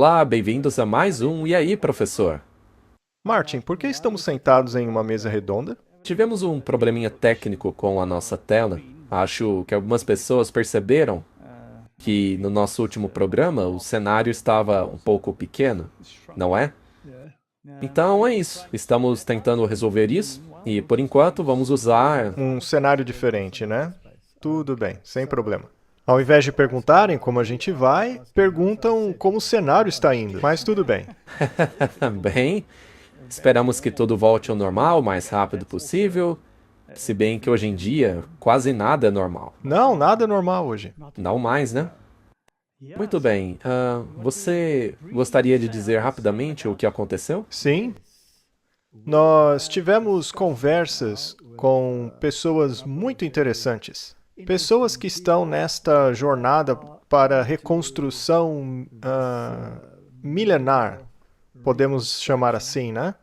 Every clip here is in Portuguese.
Olá, bem-vindos a mais um E aí, professor? Martin, por que estamos sentados em uma mesa redonda? Tivemos um probleminha técnico com a nossa tela. Acho que algumas pessoas perceberam que no nosso último programa o cenário estava um pouco pequeno, não é? Então é isso. Estamos tentando resolver isso e, por enquanto, vamos usar. Um cenário diferente, né? Tudo bem, sem problema. Ao invés de perguntarem como a gente vai, perguntam como o cenário está indo. Mas tudo bem. Bem, esperamos que tudo volte ao normal o mais rápido possível. Se bem que hoje em dia quase nada é normal. Não, nada é normal hoje. Não mais, né? Muito bem. Você gostaria de dizer rapidamente o que aconteceu? Sim, nós tivemos conversas com pessoas muito interessantes. Pessoas que estão nesta jornada para reconstrução milenar, podemos chamar assim, né?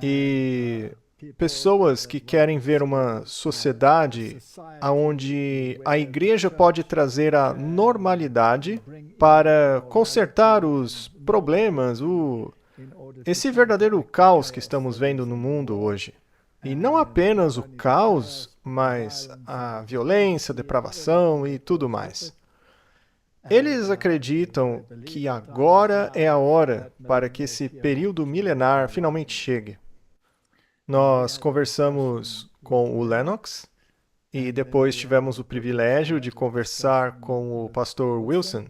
E pessoas que querem ver uma sociedade onde a igreja pode trazer a normalidade para consertar os problemas, esse verdadeiro caos que estamos vendo no mundo hoje. E não apenas o caos, mas a violência, a depravação e tudo mais. Eles acreditam que agora é a hora para que esse período milenar finalmente chegue. Nós conversamos com o Lennox e depois tivemos o privilégio de conversar com o pastor Wilson.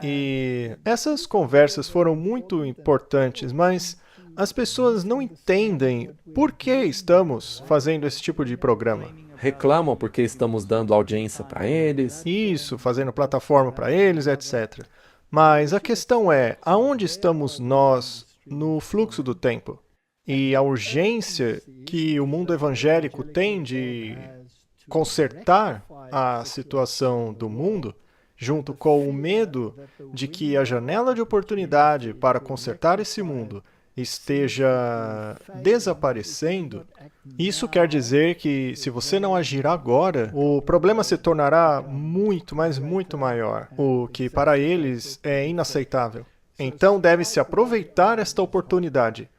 E essas conversas foram muito importantes, mas as pessoas não entendem por que estamos fazendo esse tipo de programa. Reclamam porque estamos dando audiência para eles. Isso, fazendo plataforma para eles, etc. Mas a questão é, aonde estamos nós no fluxo do tempo? E a urgência que o mundo evangélico tem de consertar a situação do mundo, junto com o medo de que a janela de oportunidade para consertar esse mundo esteja desaparecendo, isso quer dizer que, se você não agir agora, o problema se tornará muito, mas muito maior, o que para eles é inaceitável. Então deve-se aproveitar esta oportunidade.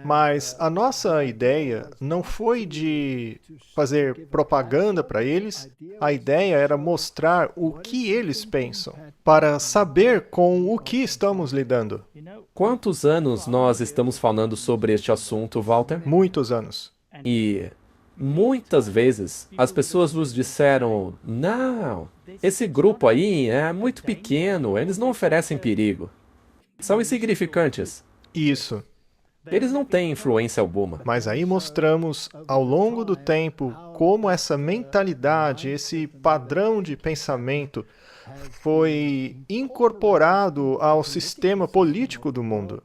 Mas a nossa ideia não foi de fazer propaganda para eles, a ideia era mostrar o que eles pensam, para saber com o que estamos lidando. Quantos anos nós estamos falando sobre este assunto, Walter? Muitos anos. E muitas vezes as pessoas nos disseram: não, esse grupo aí é muito pequeno, eles não oferecem perigo. São insignificantes. Isso. Eles não têm influência alguma. Mas aí mostramos, ao longo do tempo, como essa mentalidade, esse padrão de pensamento foi incorporado ao sistema político do mundo.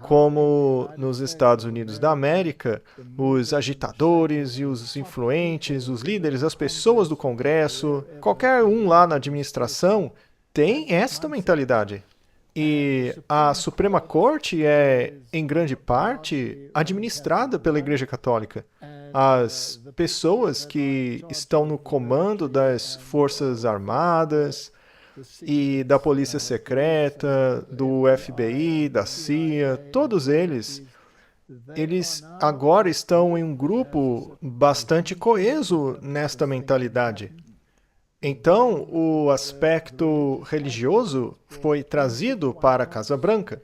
Como nos Estados Unidos da América, os agitadores e os influentes, os líderes, as pessoas do Congresso, qualquer um lá na administração tem esta mentalidade. E a Suprema Corte é, em grande parte, administrada pela Igreja Católica. As pessoas que estão no comando das Forças Armadas e da Polícia Secreta, do FBI, da CIA, todos eles agora estão em um grupo bastante coeso nesta mentalidade. Então, o aspecto religioso foi trazido para a Casa Branca,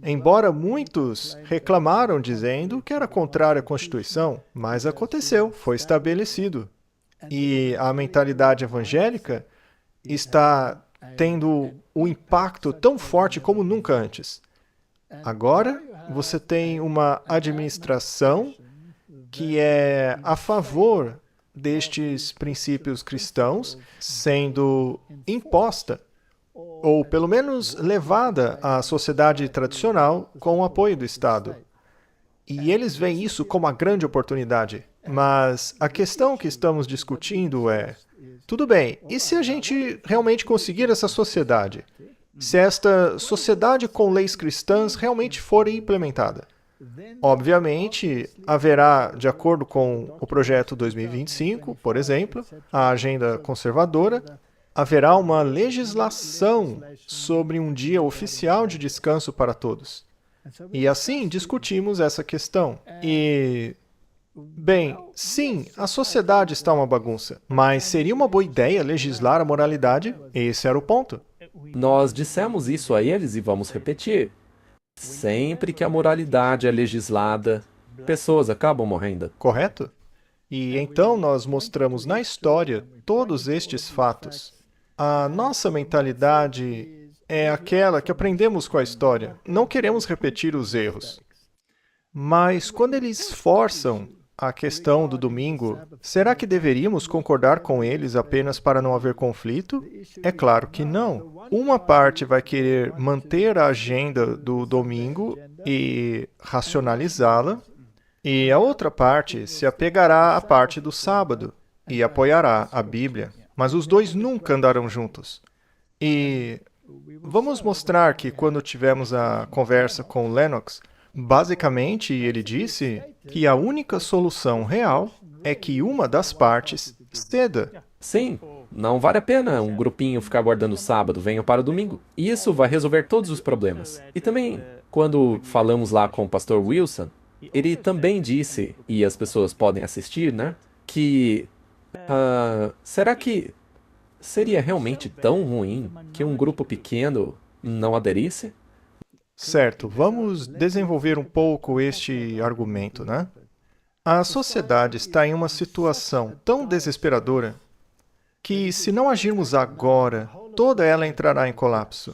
embora muitos reclamaram dizendo que era contrário à Constituição, mas aconteceu, foi estabelecido. E a mentalidade evangélica está tendo um impacto tão forte como nunca antes. Agora, você tem uma administração que é a favor destes princípios cristãos sendo imposta, ou pelo menos levada à sociedade tradicional com o apoio do Estado. E eles veem isso como uma grande oportunidade. Mas a questão que estamos discutindo é, tudo bem, e se a gente realmente conseguir essa sociedade? Se esta sociedade com leis cristãs realmente for implementada? Obviamente, haverá, de acordo com o projeto 2025, por exemplo, a agenda conservadora, haverá uma legislação sobre um dia oficial de descanso para todos. E assim discutimos essa questão. Bem, sim, a sociedade está uma bagunça, mas seria uma boa ideia legislar a moralidade? Esse era o ponto. Nós dissemos isso a eles e vamos repetir. Sempre que a moralidade é legislada, pessoas acabam morrendo. Correto? E então nós mostramos na história todos estes fatos. A nossa mentalidade é aquela que aprendemos com a história. Não queremos repetir os erros. Mas quando eles forçam a questão do domingo, será que deveríamos concordar com eles apenas para não haver conflito? É claro que não. Uma parte vai querer manter a agenda do domingo e racionalizá-la, e a outra parte se apegará à parte do sábado e apoiará a Bíblia. Mas os dois nunca andarão juntos. E vamos mostrar que quando tivemos a conversa com Lennox, basicamente ele disse que a única solução real é que uma das partes ceda. Sim, não vale a pena um grupinho ficar guardando o sábado, venham para o domingo. E isso vai resolver todos os problemas. E também, quando falamos lá com o pastor Wilson, ele também disse, e as pessoas podem assistir, né, que será que seria realmente tão ruim que um grupo pequeno não aderisse? Certo, vamos desenvolver um pouco este argumento, né? A sociedade está em uma situação tão desesperadora que, se não agirmos agora, toda ela entrará em colapso.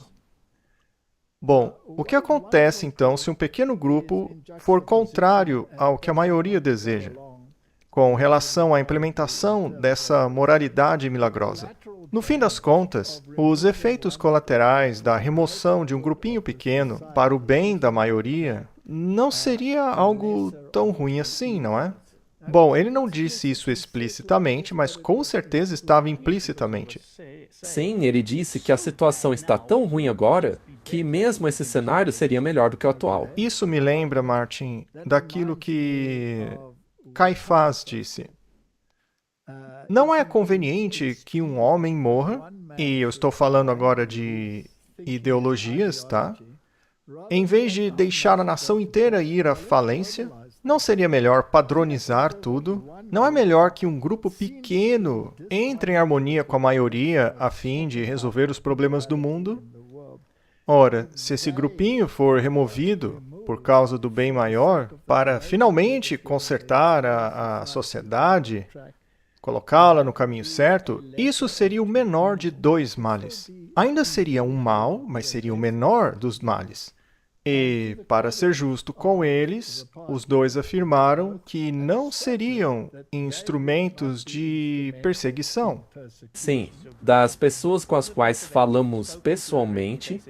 Bom, o que acontece então se um pequeno grupo for contrário ao que a maioria deseja, com relação à implementação dessa moralidade milagrosa? No fim das contas, os efeitos colaterais da remoção de um grupinho pequeno para o bem da maioria não seria algo tão ruim assim, não é? Bom, ele não disse isso explicitamente, mas com certeza estava implicitamente. Sim, ele disse que a situação está tão ruim agora que mesmo esse cenário seria melhor do que o atual. Isso me lembra, Martin, daquilo que Caifás disse. Não é conveniente que um homem morra, e eu estou falando agora de ideologias, tá? Em vez de deixar a nação inteira ir à falência, não seria melhor padronizar tudo? Não é melhor que um grupo pequeno entre em harmonia com a maioria a fim de resolver os problemas do mundo? Ora, se esse grupinho for removido por causa do bem maior, para finalmente consertar a sociedade, colocá-la no caminho certo, isso seria o menor de dois males. Ainda seria um mal, mas seria o menor dos males. E, para ser justo com eles, os dois afirmaram que não seriam instrumentos de perseguição. Sim, das pessoas com as quais falamos pessoalmente,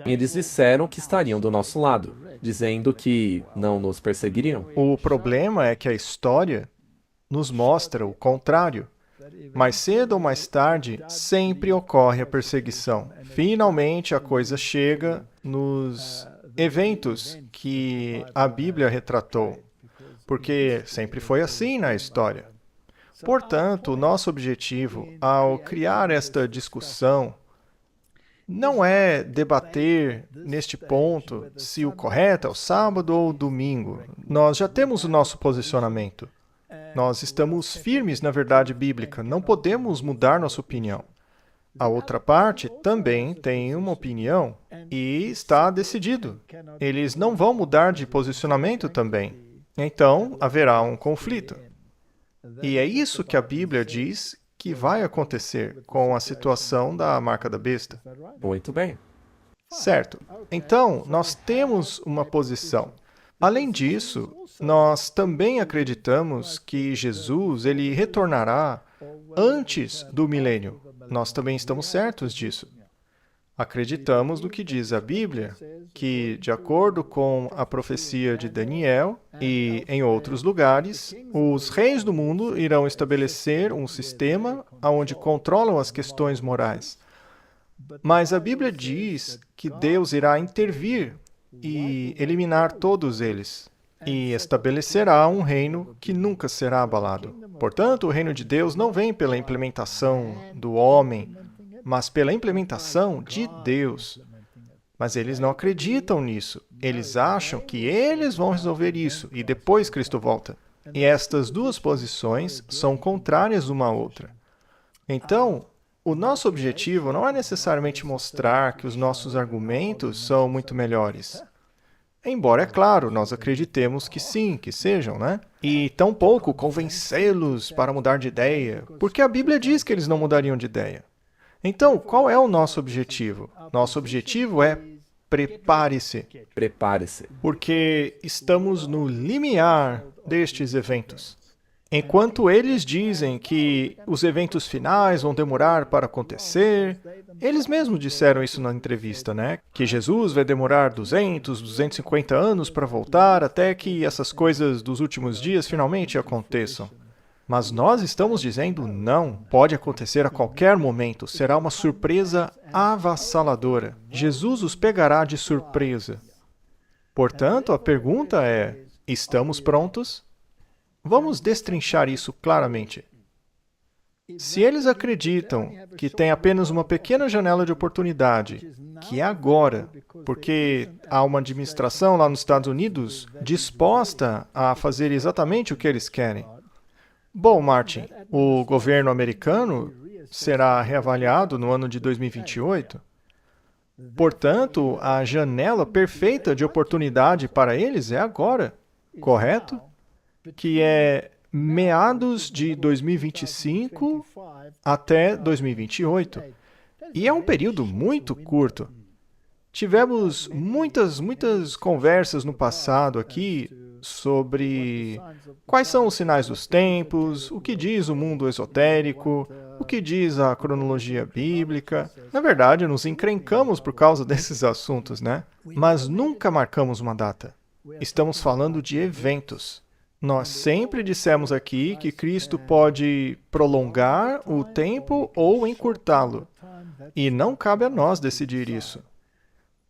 eles disseram que estariam do nosso lado, dizendo que não nos perseguiriam. O problema é que a história nos mostra o contrário. Mais cedo ou mais tarde, sempre ocorre a perseguição. Finalmente, a coisa chega nos eventos que a Bíblia retratou, porque sempre foi assim na história. Portanto, o nosso objetivo, ao criar esta discussão, não é debater neste ponto se o correto é o sábado ou o domingo. Nós já temos o nosso posicionamento. Nós estamos firmes na verdade bíblica, não podemos mudar nossa opinião. A outra parte também tem uma opinião e está decidido. Eles não vão mudar de posicionamento também. Então, haverá um conflito. E é isso que a Bíblia diz que vai acontecer com a situação da marca da besta. Muito bem. Certo. Então, nós temos uma posição. Além disso, nós também acreditamos que Jesus ele retornará antes do milênio. Nós também estamos certos disso. Acreditamos no que diz a Bíblia, que, de acordo com a profecia de Daniel e em outros lugares, os reis do mundo irão estabelecer um sistema onde controlam as questões morais. Mas a Bíblia diz que Deus irá intervir e eliminar todos eles, e estabelecerá um reino que nunca será abalado. Portanto, o reino de Deus não vem pela implementação do homem mas pela implementação de Deus. Mas eles não acreditam nisso. Eles acham que eles vão resolver isso e depois Cristo volta. E estas duas posições são contrárias uma à outra. Então, o nosso objetivo não é necessariamente mostrar que os nossos argumentos são muito melhores. Embora, é claro, nós acreditemos que sim, que sejam, né? E tampouco convencê-los para mudar de ideia, porque a Bíblia diz que eles não mudariam de ideia. Então, qual é o nosso objetivo? Nosso objetivo é prepare-se, Prepare-se. porque estamos no limiar destes eventos. Enquanto eles dizem que os eventos finais vão demorar para acontecer, eles mesmos disseram isso na entrevista, né? Que Jesus vai demorar 200, 250 anos para voltar até que essas coisas dos últimos dias finalmente aconteçam. Mas nós estamos dizendo não, pode acontecer a qualquer momento, será uma surpresa avassaladora. Jesus os pegará de surpresa. Portanto, a pergunta é, estamos prontos? Vamos destrinchar isso claramente. Se eles acreditam que tem apenas uma pequena janela de oportunidade, que é agora, porque há uma administração lá nos Estados Unidos disposta a fazer exatamente o que eles querem. Bom, Martin, o governo americano será reavaliado no ano de 2028. Portanto, a janela perfeita de oportunidade para eles é agora, correto? Que é meados de 2025 até 2028. E é um período muito curto. Tivemos muitas conversas no passado aqui sobre quais são os sinais dos tempos, o que diz o mundo esotérico, o que diz a cronologia bíblica. Na verdade, nos encrencamos por causa desses assuntos, né? Mas nunca marcamos uma data. Estamos falando de eventos. Nós sempre dissemos aqui que Cristo pode prolongar o tempo ou encurtá-lo, e não cabe a nós decidir isso.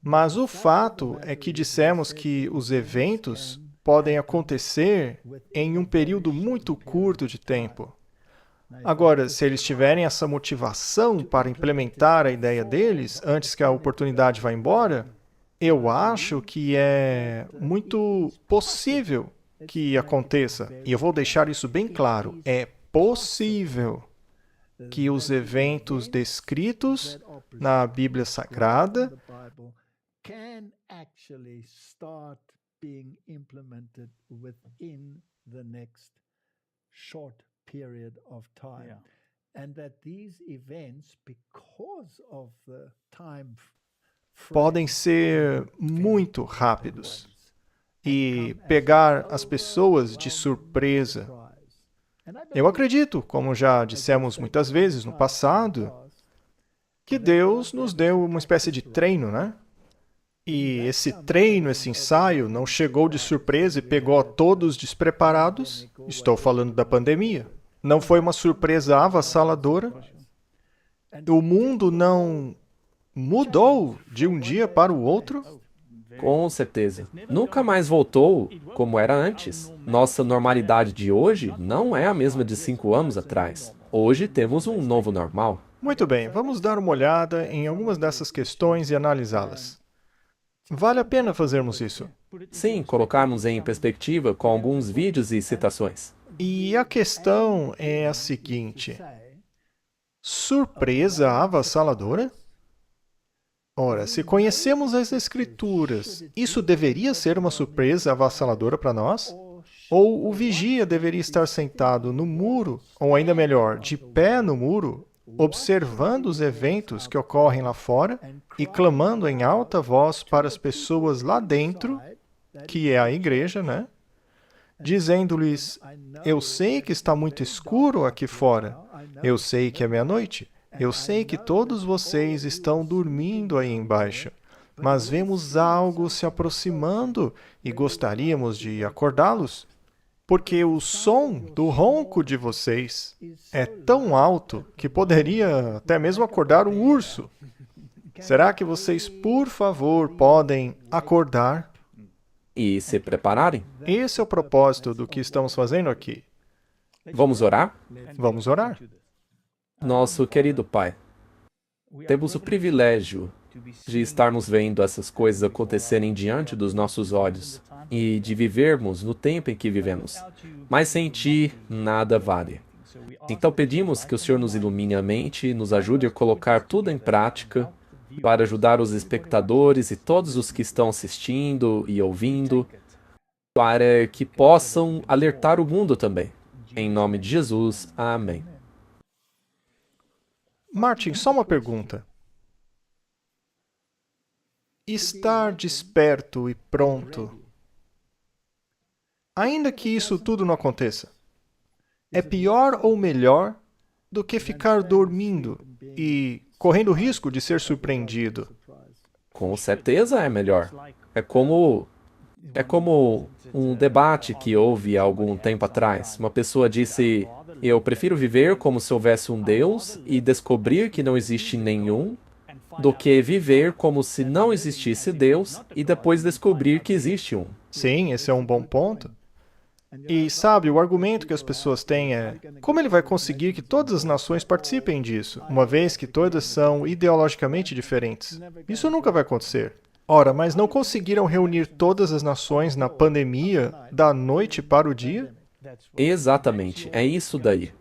Mas o fato é que dissemos que os eventos podem acontecer em um período muito curto de tempo. Agora, se eles tiverem essa motivação para implementar a ideia deles antes que a oportunidade vá embora, eu acho que é muito possível que aconteça. E eu vou deixar isso bem claro. É possível que os eventos descritos na Bíblia Sagrada can actually start being implemented within the next short period of time. And that these events, because of the time podem ser muito rápidos e pegar as pessoas de surpresa. Eu acredito, como já dissemos muitas vezes no passado, que Deus nos deu uma espécie de treino, né? E esse treino, esse ensaio, não chegou de surpresa e pegou a todos despreparados. Estou falando da pandemia. Não foi uma surpresa avassaladora. O mundo não mudou de um dia para o outro. Com certeza. Nunca mais voltou como era antes. Nossa normalidade de hoje não é a mesma de 5 anos atrás. Hoje temos um novo normal. Muito bem, vamos dar uma olhada em algumas dessas questões e analisá-las. Vale a pena fazermos isso. Sim, colocarmos em perspectiva com alguns vídeos e citações. E a questão é a seguinte: surpresa avassaladora? Ora, se conhecemos as Escrituras, isso deveria ser uma surpresa avassaladora para nós? Ou o vigia deveria estar sentado no muro, ou ainda melhor, de pé no muro, observando os eventos que ocorrem lá fora e clamando em alta voz para as pessoas lá dentro, que é a igreja, né? Dizendo-lhes, eu sei que está muito escuro aqui fora, eu sei que é meia-noite, eu sei que todos vocês estão dormindo aí embaixo, mas vemos algo se aproximando e gostaríamos de acordá-los, porque o som do ronco de vocês é tão alto que poderia até mesmo acordar um urso. Será que vocês, por favor, podem acordar? E se prepararem? Esse é o propósito do que estamos fazendo aqui. Vamos orar? Vamos orar. Nosso querido Pai, Temos o privilégio de estarmos vendo essas coisas acontecerem diante dos nossos olhos e de vivermos no tempo em que vivemos. Mas sem ti, nada vale. Então pedimos que o Senhor nos ilumine a mente e nos ajude a colocar tudo em prática para ajudar os espectadores e todos os que estão assistindo e ouvindo, para que possam alertar o mundo também. Em nome de Jesus, amém. Martin, só uma pergunta. Estar desperto e pronto, ainda que isso tudo não aconteça, é pior ou melhor do que ficar dormindo e correndo o risco de ser surpreendido? Com certeza é melhor. É como um debate que houve há algum tempo atrás. Uma pessoa disse: eu prefiro viver como se houvesse um Deus e descobrir que não existe nenhum, do que viver como se não existisse Deus e depois descobrir que existe um. Sim, esse é um bom ponto. E sabe, o argumento que as pessoas têm é: como ele vai conseguir que todas as nações participem disso, uma vez que todas são ideologicamente diferentes? Isso nunca vai acontecer. Ora, mas não conseguiram reunir todas as nações na pandemia da noite para o dia? Exatamente, é isso daí.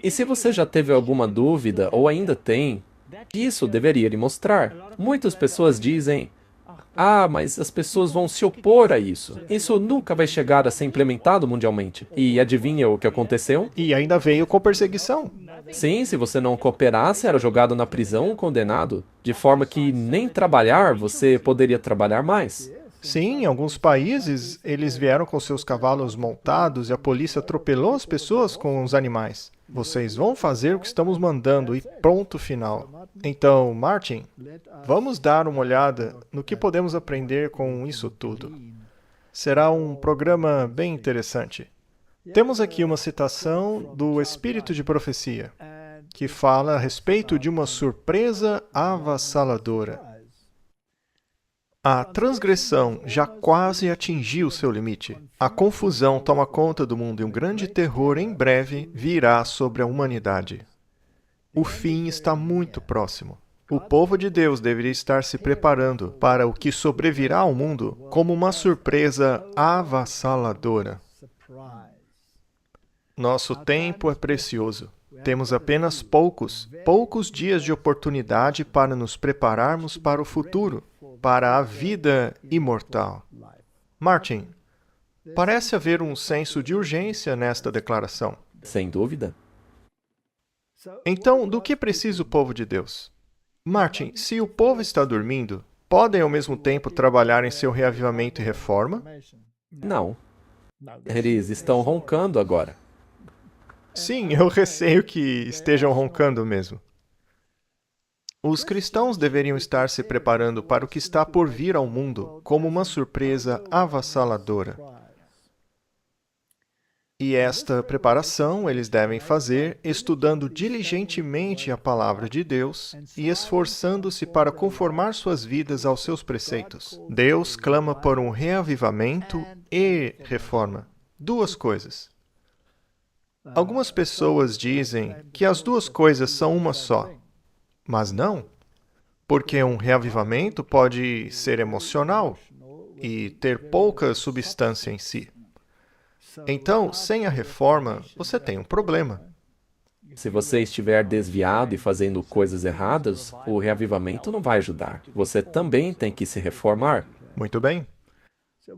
E se você já teve alguma dúvida ou ainda tem, isso deveria lhe mostrar. Muitas pessoas dizem: ah, mas as pessoas vão se opor a isso. Isso nunca vai chegar a ser implementado mundialmente. E adivinha o que aconteceu? E ainda veio com perseguição. Sim, se você não cooperasse, era jogado na prisão ou condenado. De forma que nem trabalhar você poderia trabalhar mais. Sim, em alguns países, eles vieram com seus cavalos montados e a polícia atropelou as pessoas com os animais. Vocês vão fazer o que estamos mandando e ponto final. Então, Martin, vamos dar uma olhada no que podemos aprender com isso tudo. Será um programa bem interessante. Temos aqui uma citação do Espírito de Profecia, que fala a respeito de uma surpresa avassaladora. A transgressão já quase atingiu seu limite. A confusão toma conta do mundo e um grande terror em breve virá sobre a humanidade. O fim está muito próximo. O povo de Deus deveria estar se preparando para o que sobrevirá ao mundo como uma surpresa avassaladora. Nosso tempo é precioso. Temos apenas poucos dias de oportunidade para nos prepararmos para o futuro, para a vida imortal. Martin, parece haver um senso de urgência nesta declaração. Sem dúvida. Então, do que precisa o povo de Deus? Martin, se o povo está dormindo, podem ao mesmo tempo trabalhar em seu reavivamento e reforma? Não. Eles estão roncando agora. Sim, eu receio que estejam roncando mesmo. Os cristãos deveriam estar se preparando para o que está por vir ao mundo como uma surpresa avassaladora. E esta preparação eles devem fazer estudando diligentemente a palavra de Deus e esforçando-se para conformar suas vidas aos seus preceitos. Deus clama por um reavivamento e reforma. Duas coisas. Algumas pessoas dizem que as duas coisas são uma só. Mas não, porque um reavivamento pode ser emocional e ter pouca substância em si. Então, sem a reforma, você tem um problema. Se você estiver desviado e fazendo coisas erradas, o reavivamento não vai ajudar. Você também tem que se reformar. Muito bem.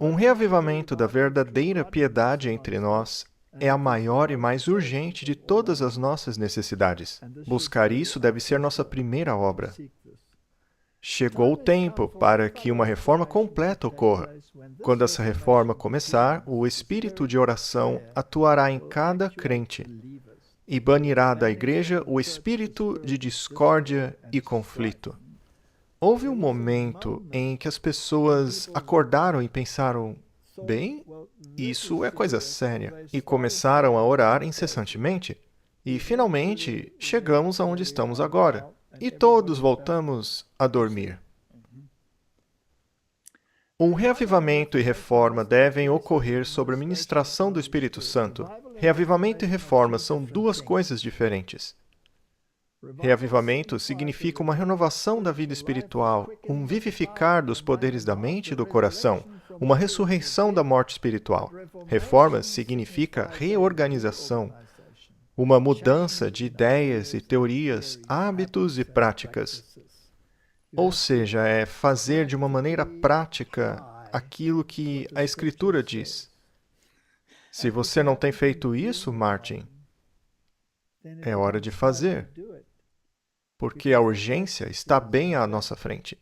Um reavivamento da verdadeira piedade entre nós é a maior e mais urgente de todas as nossas necessidades. Buscar isso deve ser nossa primeira obra. Chegou o tempo para que uma reforma completa ocorra. Quando essa reforma começar, o espírito de oração atuará em cada crente e banirá da igreja o espírito de discórdia e conflito. Houve um momento em que as pessoas acordaram e pensaram: bem, isso é coisa séria. E começaram a orar incessantemente. E, finalmente, chegamos aonde estamos agora. E todos voltamos a dormir. Um reavivamento e reforma devem ocorrer sobre a ministração do Espírito Santo. Reavivamento e reforma são duas coisas diferentes. Reavivamento significa uma renovação da vida espiritual, um vivificar dos poderes da mente e do coração, uma ressurreição da morte espiritual. Reforma significa reorganização, uma mudança de ideias e teorias, hábitos e práticas. Ou seja, é fazer de uma maneira prática aquilo que a Escritura diz. Se você não tem feito isso, Martin, é hora de fazer, porque a urgência está bem à nossa frente.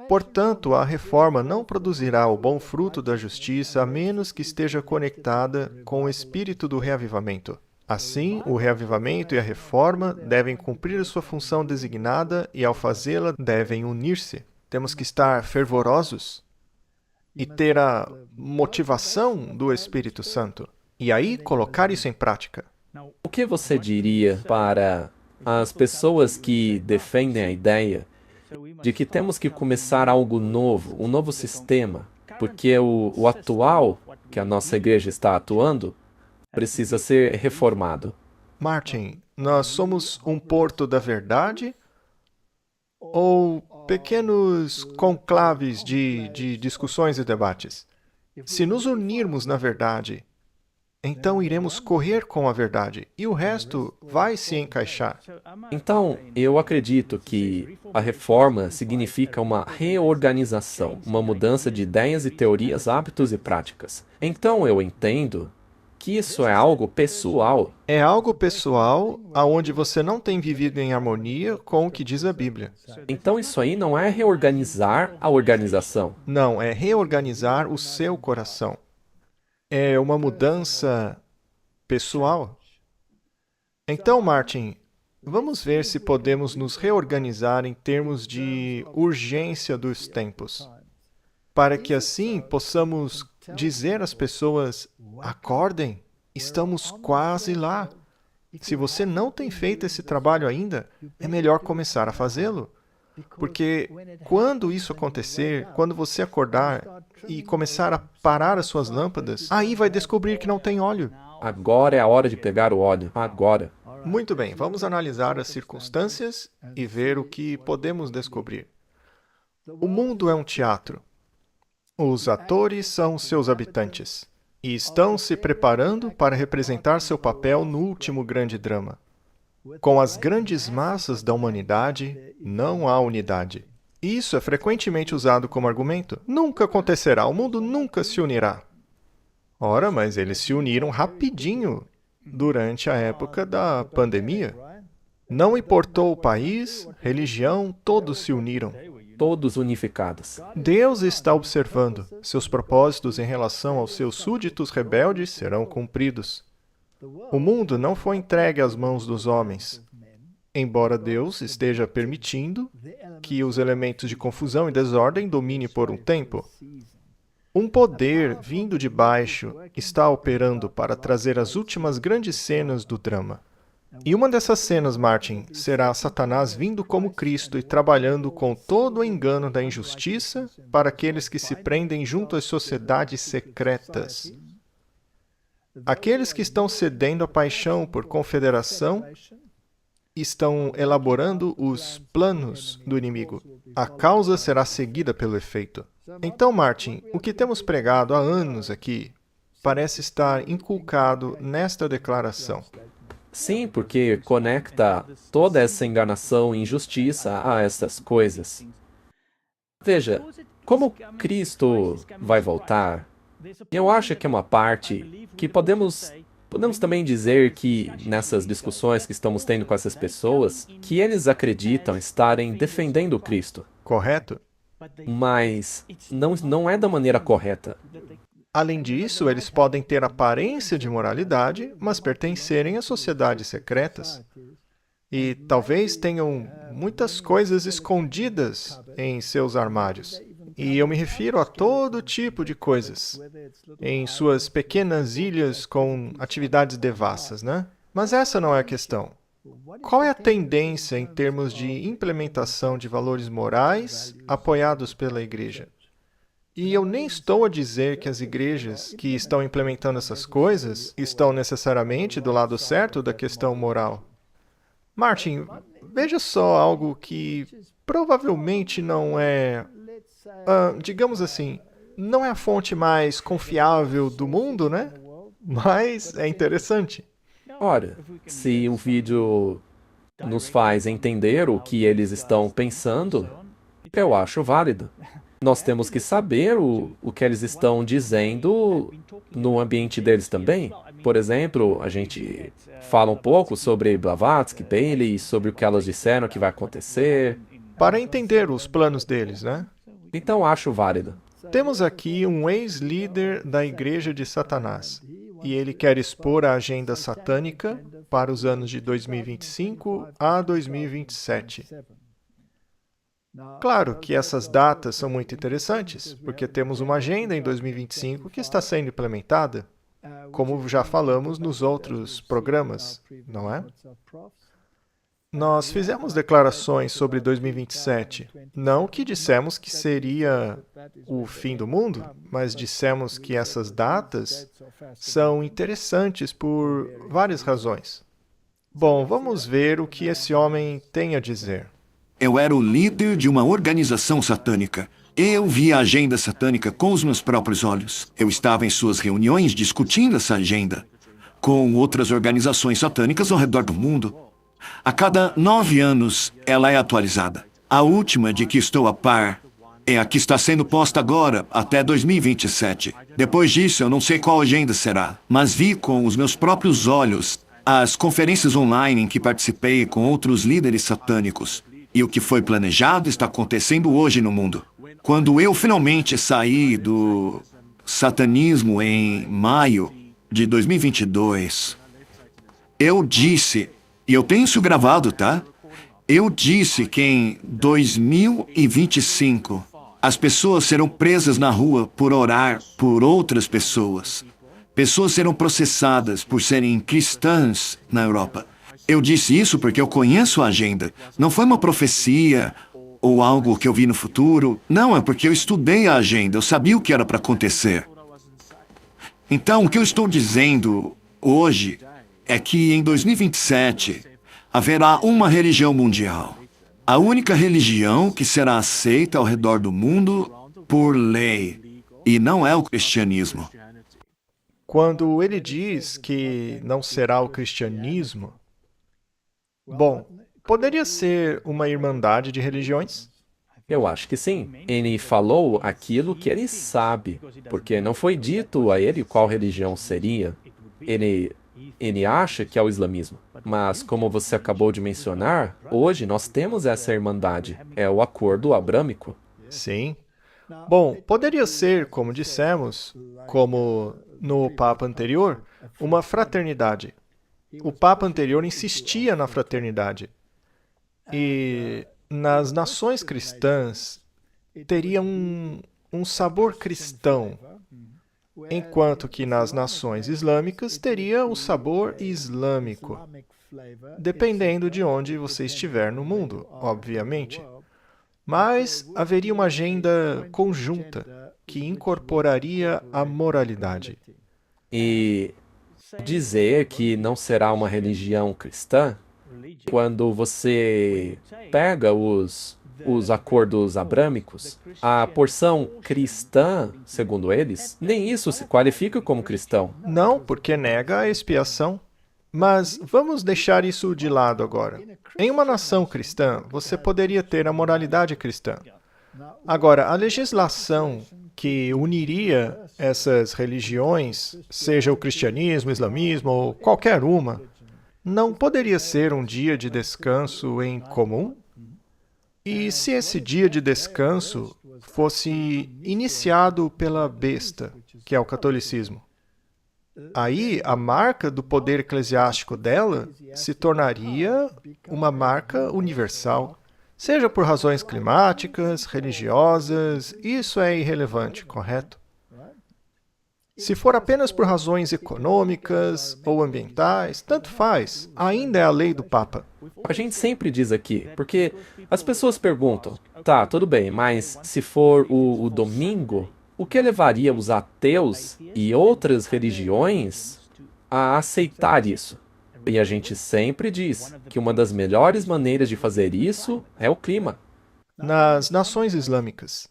Portanto, a reforma não produzirá o bom fruto da justiça a menos que esteja conectada com o espírito do reavivamento. Assim, o reavivamento e a reforma devem cumprir a sua função designada e, ao fazê-la, devem unir-se. Temos que estar fervorosos e ter a motivação do Espírito Santo. E aí, colocar isso em prática. O que você diria para as pessoas que defendem a ideia de que temos que começar algo novo, um novo sistema, porque o atual que a nossa igreja está atuando precisa ser reformado? Martin, nós somos um porto da verdade ou pequenos conclaves de discussões e debates? Se nos unirmos na verdade, então iremos correr com a verdade e o resto vai se encaixar. Então, eu acredito que a reforma significa uma reorganização, uma mudança de ideias e teorias, hábitos e práticas. Então, eu entendo que isso é algo pessoal. É algo pessoal aonde você não tem vivido em harmonia com o que diz a Bíblia. Então, isso aí não é reorganizar a organização. Não, é reorganizar o seu coração. É uma mudança pessoal. Então, Martin, vamos ver se podemos nos reorganizar em termos de urgência dos tempos, para que assim possamos dizer às pessoas: acordem, estamos quase lá. Se você não tem feito esse trabalho ainda, é melhor começar a fazê-lo. Porque quando isso acontecer, quando você acordar e começar a parar as suas lâmpadas, aí vai descobrir que não tem óleo. Agora é a hora de pegar o óleo. Agora. Muito bem, vamos analisar as circunstâncias e ver o que podemos descobrir. O mundo é um teatro. Os atores são seus habitantes e estão se preparando para representar seu papel no último grande drama. Com as grandes massas da humanidade, não há unidade. Isso é frequentemente usado como argumento. Nunca acontecerá, o mundo nunca se unirá. Ora, mas eles se uniram rapidinho durante a época da pandemia. Não importou o país, religião, todos se uniram. Todos unificados. Deus está observando. Seus propósitos em relação aos seus súditos rebeldes serão cumpridos. O mundo não foi entregue às mãos dos homens, embora Deus esteja permitindo que os elementos de confusão e desordem dominem por um tempo. Um poder vindo de baixo está operando para trazer as últimas grandes cenas do drama. E uma dessas cenas, Martin, será Satanás vindo como Cristo e trabalhando com todo o engano da injustiça para aqueles que se prendem junto às sociedades secretas. Aqueles que estão cedendo à paixão por confederação estão elaborando os planos do inimigo. A causa será seguida pelo efeito. Então, Martin, o que temos pregado há anos aqui parece estar inculcado nesta declaração. Sim, porque conecta toda essa enganação e injustiça a essas coisas. Veja, como Cristo vai voltar, eu acho que é uma parte que podemos também dizer que nessas discussões que estamos tendo com essas pessoas, que eles acreditam estarem defendendo Cristo. Correto? Mas não é da maneira correta. Além disso, eles podem ter aparência de moralidade, mas pertencerem a sociedades secretas. E talvez tenham muitas coisas escondidas em seus armários. E eu me refiro a todo tipo de coisas, em suas pequenas ilhas com atividades devassas, né? Mas essa não é a questão. Qual é a tendência em termos de implementação de valores morais apoiados pela igreja? E eu nem estou a dizer que as igrejas que estão implementando essas coisas estão necessariamente do lado certo da questão moral. Martin, veja só algo que provavelmente não é, digamos assim, não é a fonte mais confiável do mundo, né? Mas é interessante. Ora, se o vídeo nos faz entender o que eles estão pensando, eu acho válido. Nós temos que saber o que eles estão dizendo no ambiente deles também. Por exemplo, a gente fala um pouco sobre Blavatsky, Bailey, sobre o que elas disseram que vai acontecer. Para entender os planos deles, né? Então acho válido. Temos aqui um ex-líder da Igreja de Satanás, e ele quer expor a agenda satânica para os anos de 2025 a 2027. Claro que essas datas são muito interessantes, porque temos uma agenda em 2025 que está sendo implementada, como já falamos nos outros programas, não é? Nós fizemos declarações sobre 2027. Não que dissemos que seria o fim do mundo, mas dissemos que essas datas são interessantes por várias razões. Bom, vamos ver o que esse homem tem a dizer. Eu era o líder de uma organização satânica. Eu vi a agenda satânica com os meus próprios olhos. Eu estava em suas reuniões discutindo essa agenda com outras organizações satânicas ao redor do mundo. A cada 9 anos, ela é atualizada. A última de que estou a par é a que está sendo posta agora, até 2027. Depois disso, eu não sei qual agenda será, mas vi com os meus próprios olhos as conferências online em que participei com outros líderes satânicos. E o que foi planejado está acontecendo hoje no mundo. Quando eu finalmente saí do satanismo em maio de 2022, eu disse, e eu tenho isso gravado, tá? Eu disse que em 2025 as pessoas serão presas na rua por orar por outras pessoas. Pessoas serão processadas por serem cristãs na Europa. Eu disse isso porque eu conheço a agenda. Não foi uma profecia ou algo que eu vi no futuro. Não, é porque eu estudei a agenda. Eu sabia o que era para acontecer. Então, o que eu estou dizendo hoje é que em 2027 haverá uma religião mundial. A única religião que será aceita ao redor do mundo por lei. E não é o cristianismo. Quando ele diz que não será o cristianismo, bom, poderia ser uma irmandade de religiões? Eu acho que sim. Ele falou aquilo que ele sabe, porque não foi dito a ele qual religião seria. Ele acha que é o islamismo. Mas, como você acabou de mencionar, hoje nós temos essa irmandade. É o acordo abrâmico. Sim. Bom, poderia ser, como dissemos, como no Papa anterior, uma fraternidade. O Papa anterior insistia na fraternidade. E nas nações cristãs teria um sabor cristão, enquanto que nas nações islâmicas teria o sabor islâmico, dependendo de onde você estiver no mundo, obviamente. Mas haveria uma agenda conjunta que incorporaria a moralidade. E dizer que não será uma religião cristã, quando você pega os acordos abrâmicos, a porção cristã, segundo eles, nem isso se qualifica como cristão. Não, porque nega a expiação. Mas vamos deixar isso de lado agora. Em uma nação cristã, você poderia ter a moralidade cristã. Agora, a legislação que uniria essas religiões, seja o cristianismo, o islamismo ou qualquer uma, não poderia ser um dia de descanso em comum? E se esse dia de descanso fosse iniciado pela besta, que é o catolicismo? Aí, a marca do poder eclesiástico dela se tornaria uma marca universal. Seja por razões climáticas, religiosas, isso é irrelevante, correto? Se for apenas por razões econômicas ou ambientais, tanto faz, ainda é a lei do Papa. A gente sempre diz aqui, porque as pessoas perguntam, tá, tudo bem, mas se for o domingo, o que levaria os ateus e outras religiões a aceitar isso? E a gente sempre diz que uma das melhores maneiras de fazer isso é o clima. Nas nações islâmicas,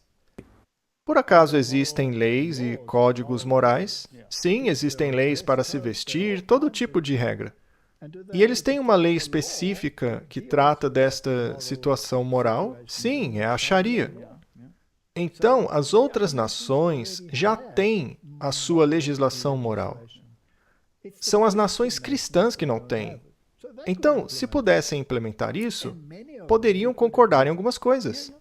por acaso existem leis e códigos morais? Sim, existem leis para se vestir, todo tipo de regra. E eles têm uma lei específica que trata desta situação moral? Sim, é a Sharia. Então, as outras nações já têm a sua legislação moral. São as nações cristãs que não têm. Então, se pudessem implementar isso, poderiam concordar em algumas coisas.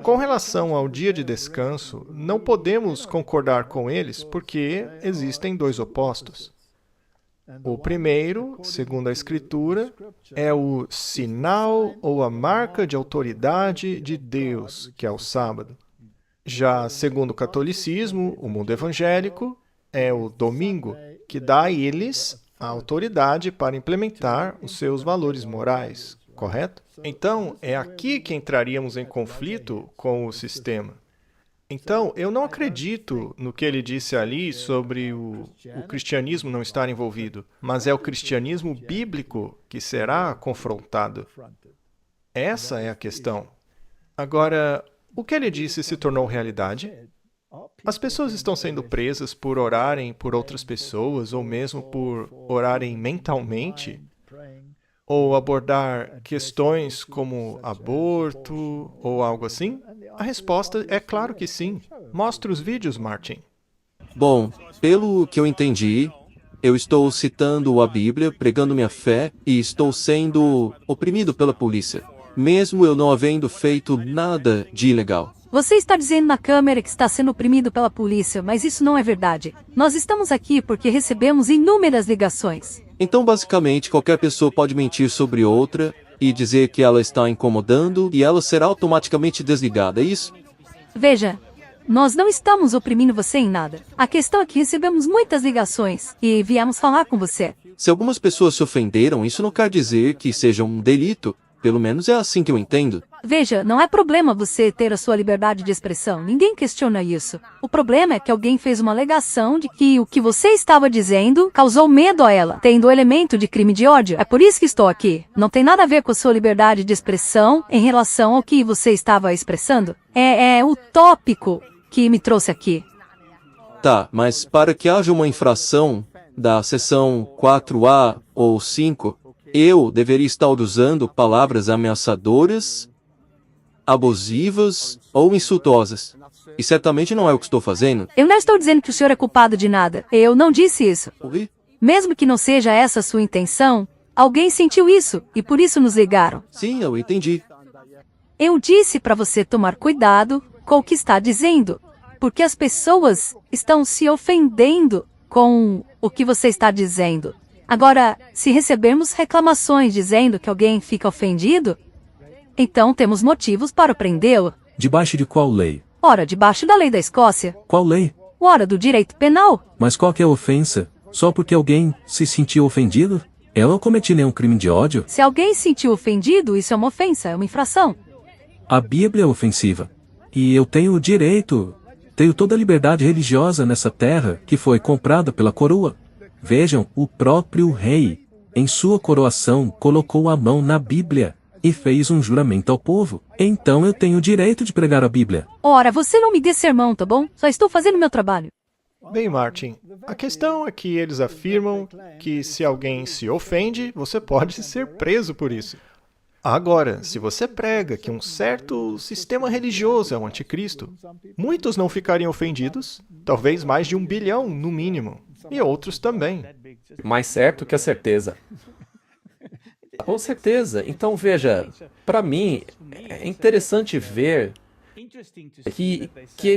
Com relação ao dia de descanso, não podemos concordar com eles porque existem dois opostos. O primeiro, segundo a Escritura, é o sinal ou a marca de autoridade de Deus, que é o sábado. Já segundo o catolicismo, o mundo evangélico, é o domingo, que dá a eles a autoridade para implementar os seus valores morais, correto? Então, é aqui que entraríamos em conflito com o sistema. Então, eu não acredito no que ele disse ali sobre o cristianismo não estar envolvido, mas é o cristianismo bíblico que será confrontado. Essa é a questão. Agora, o que ele disse se tornou realidade? As pessoas estão sendo presas por orarem por outras pessoas ou mesmo por orarem mentalmente ou abordar questões como aborto ou algo assim? A resposta é claro que sim. Mostre os vídeos, Martin. Bom, pelo que eu entendi, eu estou citando a Bíblia, pregando minha fé e estou sendo oprimido pela polícia, mesmo eu não havendo feito nada de ilegal. Você está dizendo na câmera que está sendo oprimido pela polícia, mas isso não é verdade. Nós estamos aqui porque recebemos inúmeras ligações. Então, basicamente, qualquer pessoa pode mentir sobre outra e dizer que ela está incomodando e ela será automaticamente desligada, é isso? Veja, nós não estamos oprimindo você em nada. A questão é que recebemos muitas ligações e viemos falar com você. Se algumas pessoas se ofenderam, isso não quer dizer que seja um delito. Pelo menos é assim que eu entendo. Veja, não é problema você ter a sua liberdade de expressão. Ninguém questiona isso. O problema é que alguém fez uma alegação de que o que você estava dizendo causou medo a ela, tendo o elemento de crime de ódio. É por isso que estou aqui. Não tem nada a ver com a sua liberdade de expressão em relação ao que você estava expressando. É o tópico que me trouxe aqui. Tá, mas para que haja uma infração da seção 4A ou 5, eu deveria estar usando palavras ameaçadoras, abusivas ou insultuosas. E certamente não é o que estou fazendo. Eu não estou dizendo que o senhor é culpado de nada. Eu não disse isso. Ouvi? Mesmo que não seja essa a sua intenção, alguém sentiu isso e por isso nos ligaram. Sim, eu entendi. Eu disse para você tomar cuidado com o que está dizendo, porque as pessoas estão se ofendendo com o que você está dizendo. Agora, se recebermos reclamações dizendo que alguém fica ofendido, então temos motivos para prendê-lo. Debaixo de qual lei? Ora, debaixo da lei da Escócia. Qual lei? Ora, do direito penal. Mas qual que é a ofensa? Só porque alguém se sentiu ofendido? Eu não cometi nenhum crime de ódio. Se alguém se sentiu ofendido, isso é uma ofensa, é uma infração. A Bíblia é ofensiva. E eu tenho o direito, tenho toda a liberdade religiosa nessa terra que foi comprada pela coroa. Vejam, o próprio rei, em sua coroação, colocou a mão na Bíblia e fez um juramento ao povo. Então eu tenho o direito de pregar a Bíblia. Ora, você não me dê sermão, tá bom? Só estou fazendo meu trabalho. Bem, Martin, a questão é que eles afirmam que se alguém se ofende, você pode ser preso por isso. Agora, se você prega que um certo sistema religioso é o anticristo, muitos não ficariam ofendidos, talvez mais de 1 bilhão, no mínimo. E outros também. Mais certo que a certeza. Com certeza. Então, veja, para mim, é interessante ver que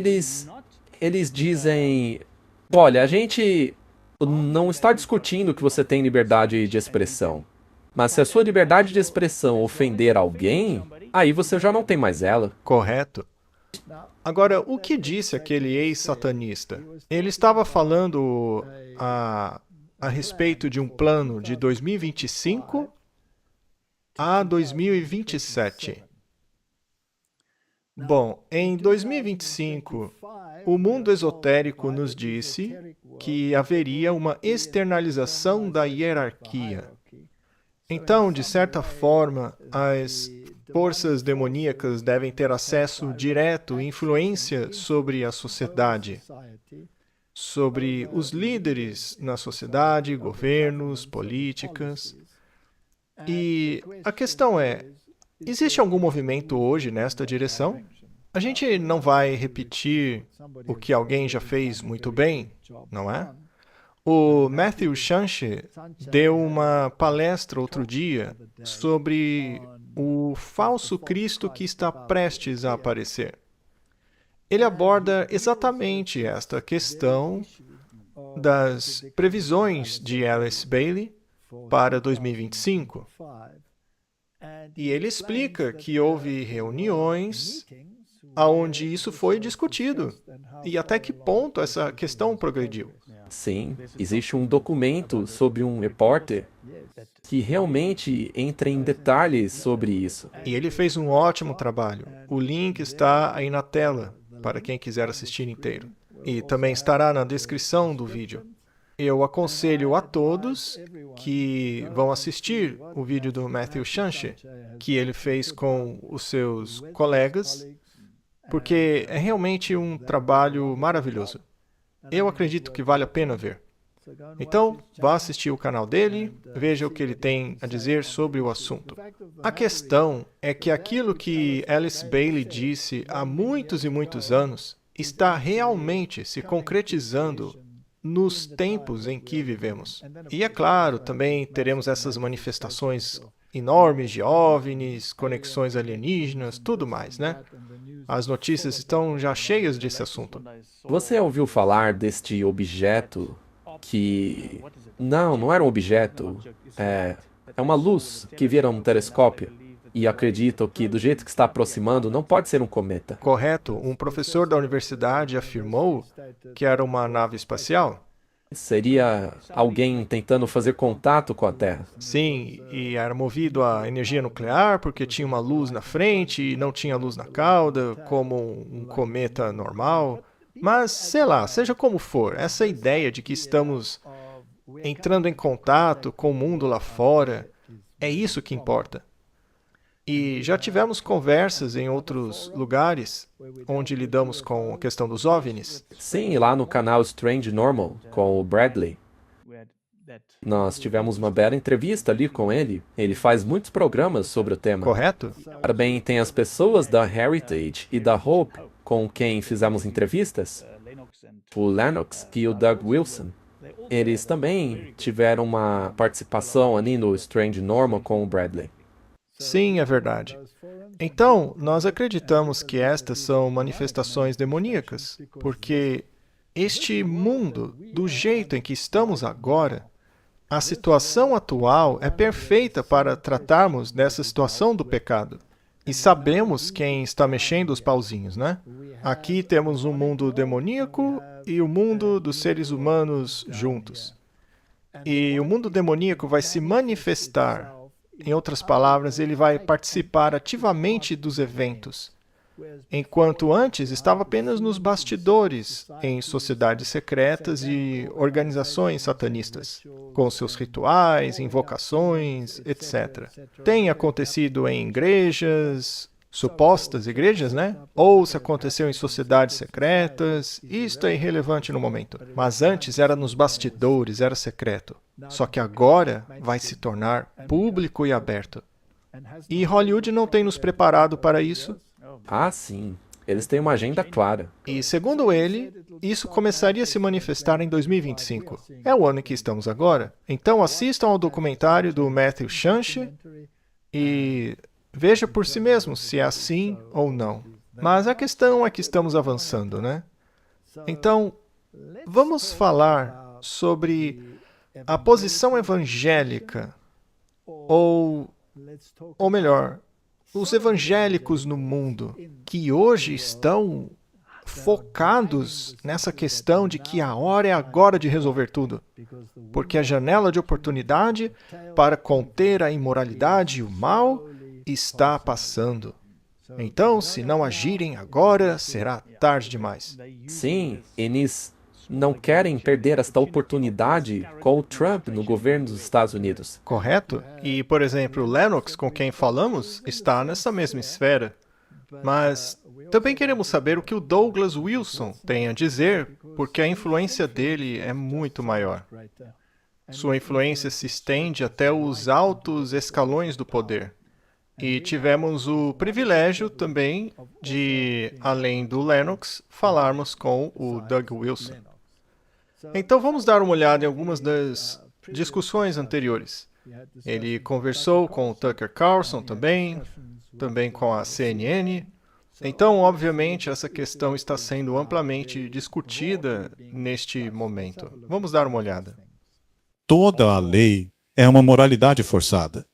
eles dizem, olha, a gente não está discutindo que você tem liberdade de expressão, mas se a sua liberdade de expressão ofender alguém, aí você já não tem mais ela. Correto. Agora, o que disse aquele ex-satanista? Ele estava falando a respeito de um plano de 2025 a 2027. Bom, em 2025, o mundo esotérico nos disse que haveria uma externalização da hierarquia. Então, de certa forma, as forças demoníacas devem ter acesso direto e influência sobre a sociedade, sobre os líderes na sociedade, governos, políticas. E a questão é, existe algum movimento hoje nesta direção? A gente não vai repetir o que alguém já fez muito bem, não é? O Matthew Shanshi deu uma palestra outro dia sobre o falso Cristo que está prestes a aparecer. Ele aborda exatamente esta questão das previsões de Alice Bailey para 2025. E ele explica que houve reuniões onde isso foi discutido e até que ponto essa questão progrediu. Sim, existe um documento sobre um repórter que realmente entra em detalhes sobre isso. E ele fez um ótimo trabalho. O link está aí na tela, para quem quiser assistir inteiro. E também estará na descrição do vídeo. Eu aconselho a todos que vão assistir o vídeo do Matthew Shanshi, que ele fez com os seus colegas, porque é realmente um trabalho maravilhoso. Eu acredito que vale a pena ver. Então, vá assistir o canal dele, veja o que ele tem a dizer sobre o assunto. A questão é que aquilo que Alice Bailey disse há muitos e muitos anos está realmente se concretizando nos tempos em que vivemos. E é claro, também teremos essas manifestações enormes de OVNIs, conexões alienígenas, tudo mais, né? As notícias estão já cheias desse assunto. Você ouviu falar deste objeto que... Não era um objeto. É uma luz que vira um telescópio. E acredito que, do jeito que está aproximando, não pode ser um cometa. Correto. Um professor da universidade afirmou que era uma nave espacial. Seria alguém tentando fazer contato com a Terra. Sim, e era movido a energia nuclear porque tinha uma luz na frente e não tinha luz na cauda, como um cometa normal. Mas, sei lá, seja como for, essa ideia de que estamos entrando em contato com o mundo lá fora, é isso que importa. E já tivemos conversas em outros lugares onde lidamos com a questão dos OVNIs. Sim, lá no canal Strange Normal, com o Bradley. Nós tivemos uma bela entrevista ali com ele. Ele faz muitos programas sobre o tema. Correto? Também tem as pessoas da Heritage e da Hope com quem fizemos entrevistas. O Lennox e o Doug Wilson. Eles também tiveram uma participação ali no Strange Normal com o Bradley. Sim, é verdade. Então, nós acreditamos que estas são manifestações demoníacas, porque este mundo, do jeito em que estamos agora, a situação atual é perfeita para tratarmos dessa situação do pecado. E sabemos quem está mexendo os pauzinhos, né? Aqui temos um mundo demoníaco e o mundo dos seres humanos juntos. E o mundo demoníaco vai se manifestar. Em outras palavras, ele vai participar ativamente dos eventos, enquanto antes estava apenas nos bastidores, em sociedades secretas e organizações satanistas, com seus rituais, invocações, etc. Tem acontecido em igrejas, supostas igrejas, né? Ou se aconteceu em sociedades secretas, isto é irrelevante no momento. Mas antes era nos bastidores, era secreto. Só que agora vai se tornar público e aberto. E Hollywood não tem nos preparado para isso. Ah, sim. Eles têm uma agenda clara. E, segundo ele, isso começaria a se manifestar em 2025. É o ano em que estamos agora. Então assistam ao documentário do Matthew Shanshi e veja por si mesmo se é assim ou não. Mas a questão é que estamos avançando, né? Então, vamos falar sobre a posição evangélica, ou melhor, os evangélicos no mundo, que hoje estão focados nessa questão de que a hora é agora de resolver tudo, porque a janela de oportunidade para conter a imoralidade e o mal está passando. Então, se não agirem agora, será tarde demais. Sim, eles não querem perder esta oportunidade com o Trump no governo dos Estados Unidos. Correto? E, por exemplo, Lennox, com quem falamos, está nessa mesma esfera. Mas também queremos saber o que o Douglas Wilson tem a dizer, porque a influência dele é muito maior. Sua influência se estende até os altos escalões do poder. E tivemos o privilégio também de, além do Lennox, falarmos com o Doug Wilson. Então vamos dar uma olhada em algumas das discussões anteriores. Ele conversou com o Tucker Carlson também com a CNN. Então, obviamente, essa questão está sendo amplamente discutida neste momento. Vamos dar uma olhada. Toda a lei é uma moralidade forçada.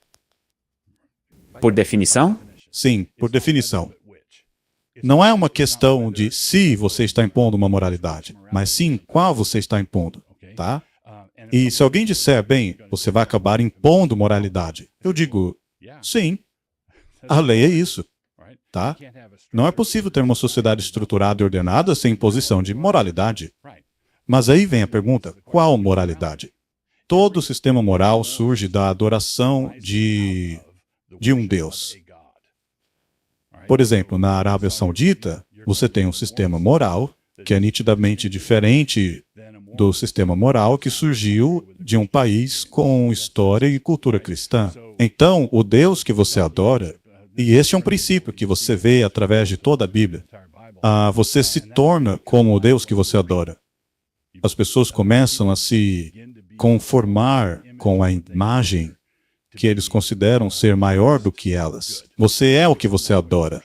Por definição? Sim, por definição. Não é uma questão de se você está impondo uma moralidade, mas sim qual você está impondo, tá? E se alguém disser, bem, você vai acabar impondo moralidade, eu digo, sim, a lei é isso, tá? Não é possível ter uma sociedade estruturada e ordenada sem imposição de moralidade. Mas aí vem a pergunta, qual moralidade? Todo sistema moral surge da adoração de um Deus. Por exemplo, na Arábia Saudita, você tem um sistema moral que é nitidamente diferente do sistema moral que surgiu de um país com história e cultura cristã. Então, o Deus que você adora, e este é um princípio que você vê através de toda a Bíblia, você se torna como o Deus que você adora. As pessoas começam a se conformar com a imagem que eles consideram ser maior do que elas. Você é o que você adora.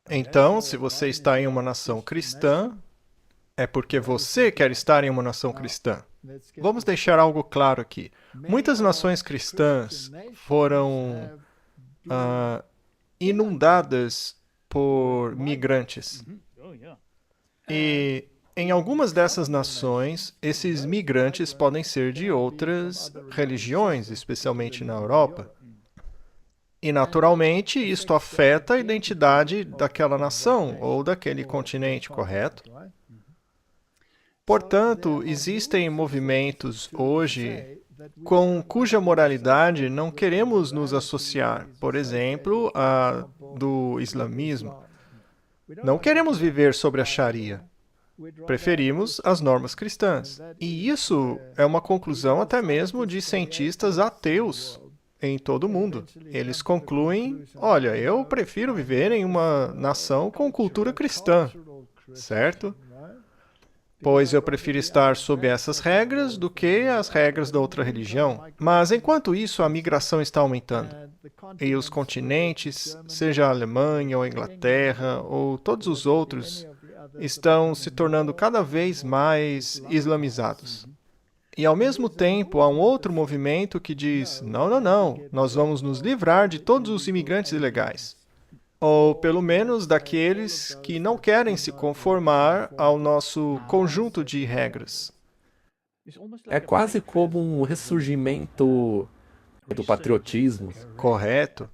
Então, se você está em uma nação cristã, é porque você quer estar em uma nação cristã. Vamos deixar algo claro aqui. Muitas nações cristãs foram inundadas por migrantes. E em algumas dessas nações, esses migrantes podem ser de outras religiões, especialmente na Europa. E, naturalmente, isto afeta a identidade daquela nação ou daquele continente, correto? Portanto, existem movimentos hoje com cuja moralidade não queremos nos associar. Por exemplo, a do islamismo. Não queremos viver sobre a Sharia. Preferimos as normas cristãs. E isso é uma conclusão até mesmo de cientistas ateus em todo o mundo. Eles concluem, olha, eu prefiro viver em uma nação com cultura cristã, certo? Pois eu prefiro estar sob essas regras do que as regras da outra religião. Mas, enquanto isso, a migração está aumentando. E os continentes, seja a Alemanha ou a Inglaterra ou todos os outros, estão se tornando cada vez mais islamizados. E, ao mesmo tempo, há um outro movimento que diz, não, nós vamos nos livrar de todos os imigrantes ilegais. Ou, pelo menos, daqueles que não querem se conformar ao nosso conjunto de regras. É quase como um ressurgimento do patriotismo. Correto.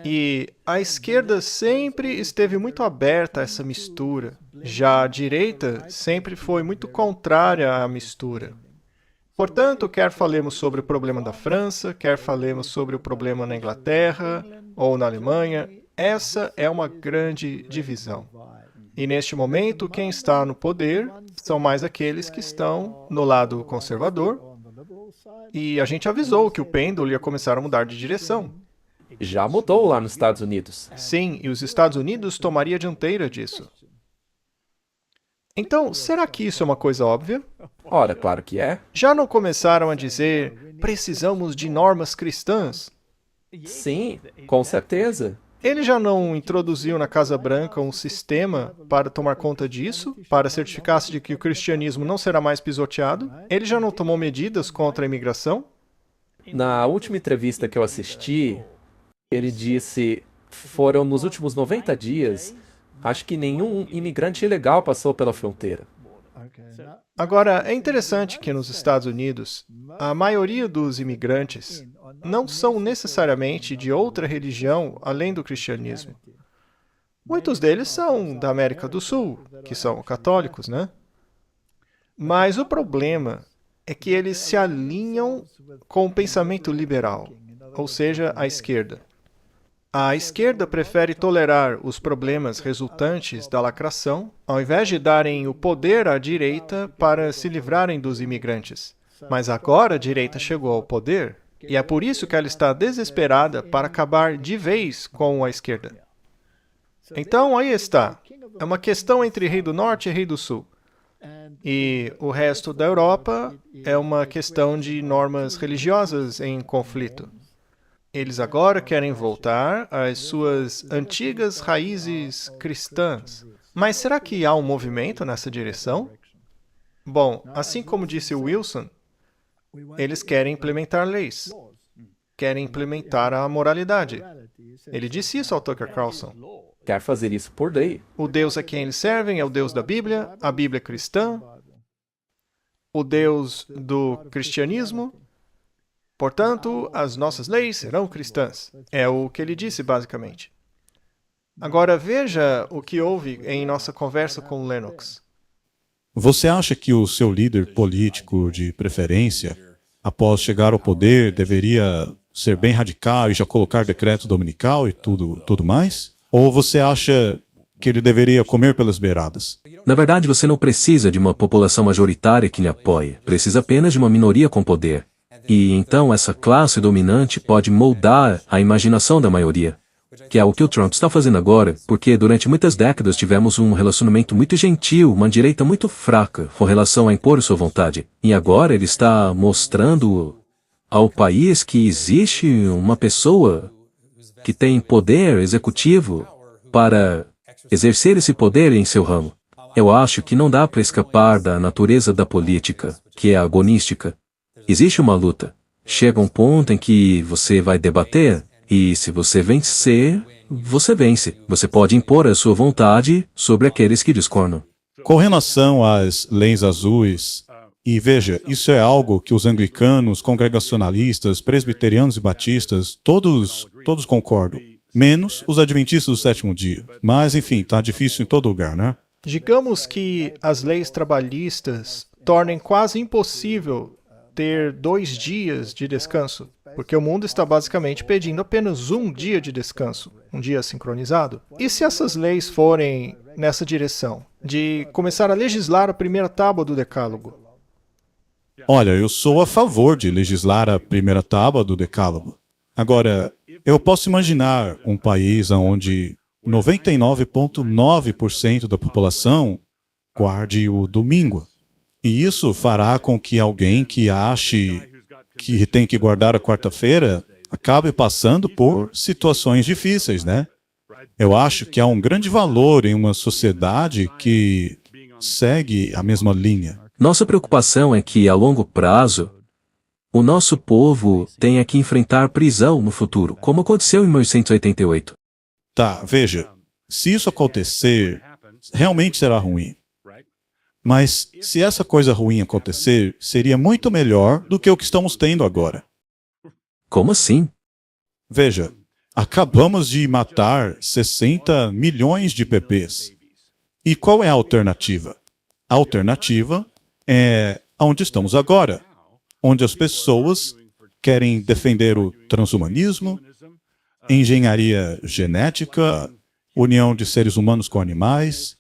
E a esquerda sempre esteve muito aberta a essa mistura. Já a direita sempre foi muito contrária à mistura. Portanto, quer falemos sobre o problema da França, quer falemos sobre o problema na Inglaterra ou na Alemanha, essa é uma grande divisão. E neste momento, quem está no poder são mais aqueles que estão no lado conservador. E a gente avisou que o pêndulo ia começar a mudar de direção. Já mudou lá nos Estados Unidos. Sim, e os Estados Unidos tomaria a dianteira disso. Então, será que isso é uma coisa óbvia? Ora, claro que é. Já não começaram a dizer, precisamos de normas cristãs? Sim, com certeza. Ele já não introduziu na Casa Branca um sistema para tomar conta disso, para certificar-se de que o cristianismo não será mais pisoteado? Ele já não tomou medidas contra a imigração? Na última entrevista que eu assisti, ele disse, foram nos últimos 90 dias, acho que nenhum imigrante ilegal passou pela fronteira. Agora, é interessante que nos Estados Unidos, a maioria dos imigrantes não são necessariamente de outra religião além do cristianismo. Muitos deles são da América do Sul, que são católicos, né? Mas o problema é que eles se alinham com o pensamento liberal, ou seja, a esquerda. A esquerda prefere tolerar os problemas resultantes da lacração, ao invés de darem o poder à direita para se livrarem dos imigrantes. Mas agora a direita chegou ao poder, e é por isso que ela está desesperada para acabar de vez com a esquerda. Então, aí está. É uma questão entre Rei do Norte e Rei do Sul. E o resto da Europa é uma questão de normas religiosas em conflito. Eles agora querem voltar às suas antigas raízes cristãs. Mas será que há um movimento nessa direção? Bom, assim como disse Wilson, eles querem implementar leis. Querem implementar a moralidade. Ele disse isso ao Tucker Carlson. Quer fazer isso por lei. O Deus a quem eles servem é o Deus da Bíblia, a Bíblia cristã, o Deus do cristianismo. Portanto, as nossas leis serão cristãs. É o que ele disse, basicamente. Agora, veja o que houve em nossa conversa com Lennox. Você acha que o seu líder político de preferência, após chegar ao poder, deveria ser bem radical e já colocar decreto dominical e tudo mais? Ou você acha que ele deveria comer pelas beiradas? Na verdade, você não precisa de uma população majoritária que lhe apoie. Precisa apenas de uma minoria com poder. E então essa classe dominante pode moldar a imaginação da maioria. Que é o que o Trump está fazendo agora, porque durante muitas décadas tivemos um relacionamento muito gentil, uma direita muito fraca com relação a impor sua vontade. E agora ele está mostrando ao país que existe uma pessoa que tem poder executivo para exercer esse poder em seu ramo. Eu acho que não dá para escapar da natureza da política, que é agonística. Existe uma luta. Chega um ponto em que você vai debater, e se você vencer, você vence. Você pode impor a sua vontade sobre aqueles que discordam. Com relação às leis azuis, e veja, isso é algo que os anglicanos, congregacionalistas, presbiterianos e batistas, todos concordam. Menos os adventistas do sétimo dia. Mas, enfim, tá difícil em todo lugar, né? Digamos que as leis trabalhistas tornem quase impossível ter 2 dias de descanso, porque o mundo está basicamente pedindo apenas 1 dia de descanso, um dia sincronizado. E se essas leis forem nessa direção, de começar a legislar a primeira tábua do Decálogo? Olha, eu sou a favor de legislar a primeira tábua do Decálogo. Agora, eu posso imaginar um país onde 99,9% da população guarde o domingo. E isso fará com que alguém que ache que tem que guardar a quarta-feira acabe passando por situações difíceis, né? Eu acho que há um grande valor em uma sociedade que segue a mesma linha. Nossa preocupação é que, a longo prazo, o nosso povo tenha que enfrentar prisão no futuro, como aconteceu em 1888. Tá, veja, se isso acontecer, realmente será ruim. Mas se essa coisa ruim acontecer, seria muito melhor do que o que estamos tendo agora. Como assim? Veja, acabamos de matar 60 milhões de bebês. E qual é a alternativa? A alternativa é onde estamos agora, onde as pessoas querem defender o transhumanismo, engenharia genética, união de seres humanos com animais.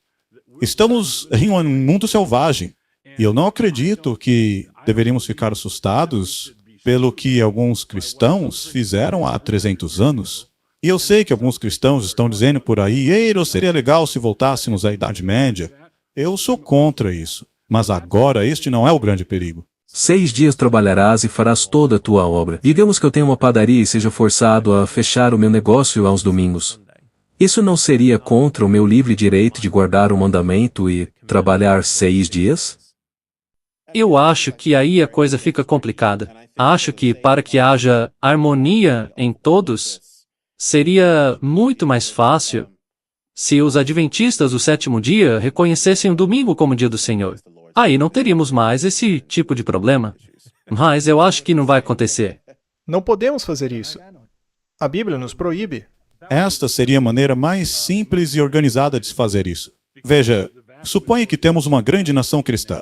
Estamos em um mundo selvagem, e eu não acredito que deveríamos ficar assustados pelo que alguns cristãos fizeram há 300 anos. E eu sei que alguns cristãos estão dizendo por aí, ei, seria legal se voltássemos à Idade Média. Eu sou contra isso, mas agora este não é o grande perigo. 6 dias trabalharás e farás toda a tua obra. Digamos que eu tenha uma padaria e seja forçado a fechar o meu negócio aos domingos. Isso não seria contra o meu livre direito de guardar o mandamento e trabalhar 6 dias? Eu acho que aí a coisa fica complicada. Acho que para que haja harmonia em todos, seria muito mais fácil se os adventistas do sétimo dia reconhecessem o domingo como dia do Senhor. Aí não teríamos mais esse tipo de problema. Mas eu acho que não vai acontecer. Não podemos fazer isso. A Bíblia nos proíbe. Esta seria a maneira mais simples e organizada de se fazer isso. Veja, suponha que temos uma grande nação cristã.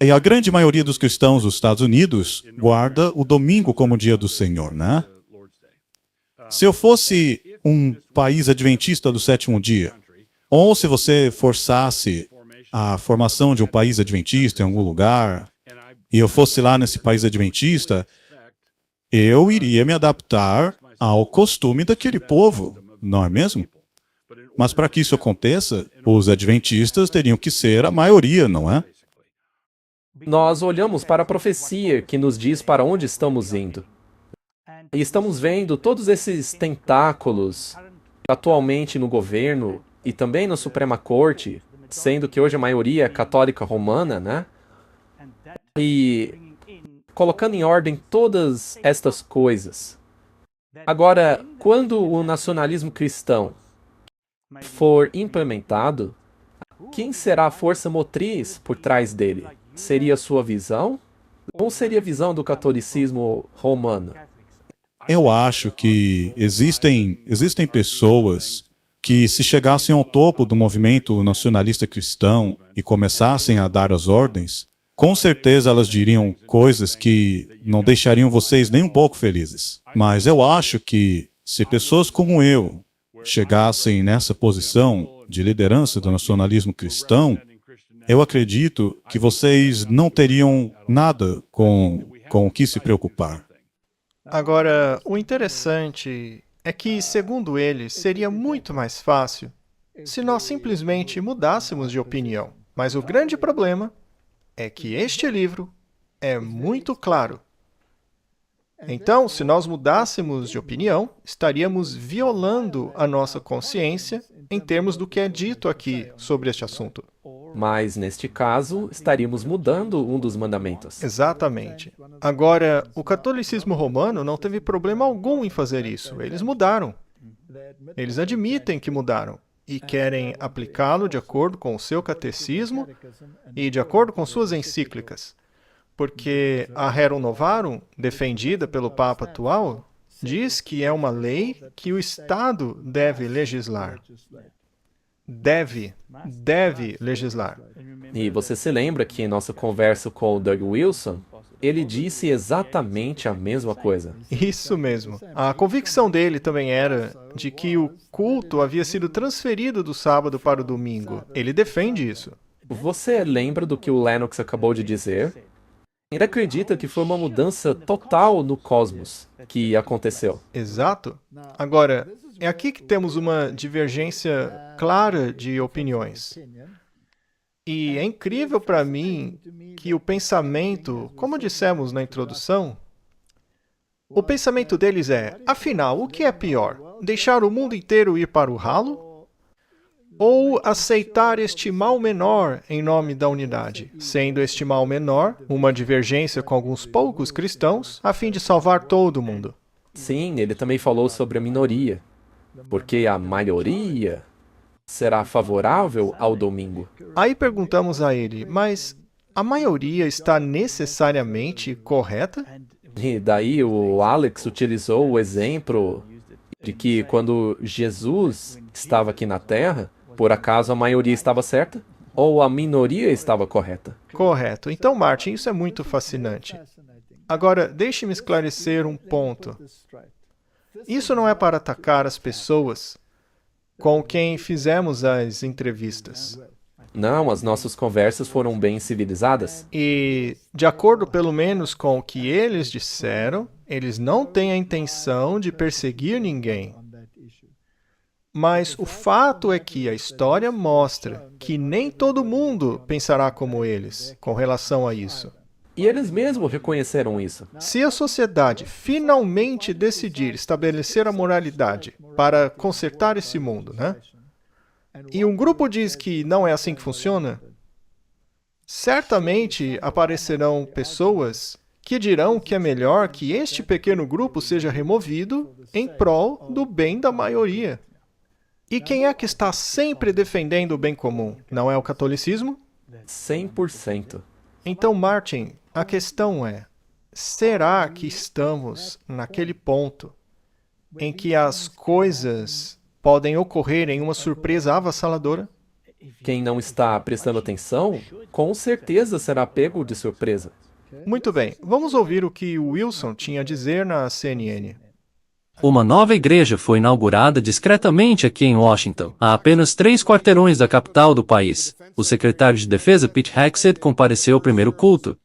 E a grande maioria dos cristãos dos Estados Unidos guarda o domingo como dia do Senhor, né? Se eu fosse um país adventista do sétimo dia, ou se você forçasse a formação de um país adventista em algum lugar, e eu fosse lá nesse país adventista, eu iria me adaptar ao costume daquele povo, não é mesmo? Mas para que isso aconteça, os adventistas teriam que ser a maioria, não é? Nós olhamos para a profecia que nos diz para onde estamos indo. E estamos vendo todos esses tentáculos atualmente no governo e também na Suprema Corte, sendo que hoje a maioria é católica romana, né? E colocando em ordem todas estas coisas. Agora, quando o nacionalismo cristão for implementado, quem será a força motriz por trás dele? Seria a sua visão? Ou seria a visão do catolicismo romano? Eu acho que existem pessoas que, se chegassem ao topo do movimento nacionalista cristão e começassem a dar as ordens, com certeza elas diriam coisas que não deixariam vocês nem um pouco felizes. Mas eu acho que, se pessoas como eu chegassem nessa posição de liderança do nacionalismo cristão, eu acredito que vocês não teriam nada com o que se preocupar. Agora, o interessante é que, segundo ele, seria muito mais fácil se nós simplesmente mudássemos de opinião. Mas o grande problema é que este livro é muito claro. Então, se nós mudássemos de opinião, estaríamos violando a nossa consciência em termos do que é dito aqui sobre este assunto. Mas, neste caso, estaríamos mudando um dos mandamentos. Exatamente. Agora, o catolicismo romano não teve problema algum em fazer isso. Eles mudaram. Eles admitem que mudaram e querem aplicá-lo de acordo com o seu catecismo e de acordo com suas encíclicas. Porque a Rerum Novarum, defendida pelo Papa atual, diz que é uma lei que o Estado deve legislar. Deve legislar. E você se lembra que em nossa conversa com o Doug Wilson, ele disse exatamente a mesma coisa. Isso mesmo. A convicção dele também era de que o culto havia sido transferido do sábado para o domingo. Ele defende isso. Você lembra do que o Lennox acabou de dizer? Ele acredita que foi uma mudança total no cosmos que aconteceu. Exato. Agora, é aqui que temos uma divergência clara de opiniões. E é incrível para mim que o pensamento, como dissemos na introdução, o pensamento deles é, afinal, o que é pior? Deixar o mundo inteiro ir para o ralo? Ou aceitar este mal menor em nome da unidade, sendo este mal menor uma divergência com alguns poucos cristãos, a fim de salvar todo mundo? Sim, ele também falou sobre a minoria, porque a maioria será favorável ao domingo. Aí perguntamos a ele, mas a maioria está necessariamente correta? E daí o Alex utilizou o exemplo de que quando Jesus estava aqui na Terra, por acaso a maioria estava certa? Ou a minoria estava correta? Correto. Então, Martin, isso é muito fascinante. Agora, deixe-me esclarecer um ponto. Isso não é para atacar as pessoas com quem fizemos as entrevistas. Não, as nossas conversas foram bem civilizadas. E, de acordo pelo menos com o que eles disseram, eles não têm a intenção de perseguir ninguém. Mas o fato é que a história mostra que nem todo mundo pensará como eles com relação a isso. E eles mesmos reconheceram isso. Se a sociedade finalmente decidir estabelecer a moralidade para consertar esse mundo, né? E um grupo diz que não é assim que funciona, certamente aparecerão pessoas que dirão que é melhor que este pequeno grupo seja removido em prol do bem da maioria. E quem é que está sempre defendendo o bem comum? Não é o catolicismo? 100%. Então, Martin, a questão é, será que estamos naquele ponto em que as coisas podem ocorrer em uma surpresa avassaladora? Quem não está prestando atenção, com certeza será pego de surpresa. Muito bem, vamos ouvir o que o Wilson tinha a dizer na CNN. Uma nova igreja foi inaugurada discretamente aqui em Washington, a apenas 3 quarteirões da capital do país. O secretário de Defesa Pete Hegseth compareceu ao primeiro culto.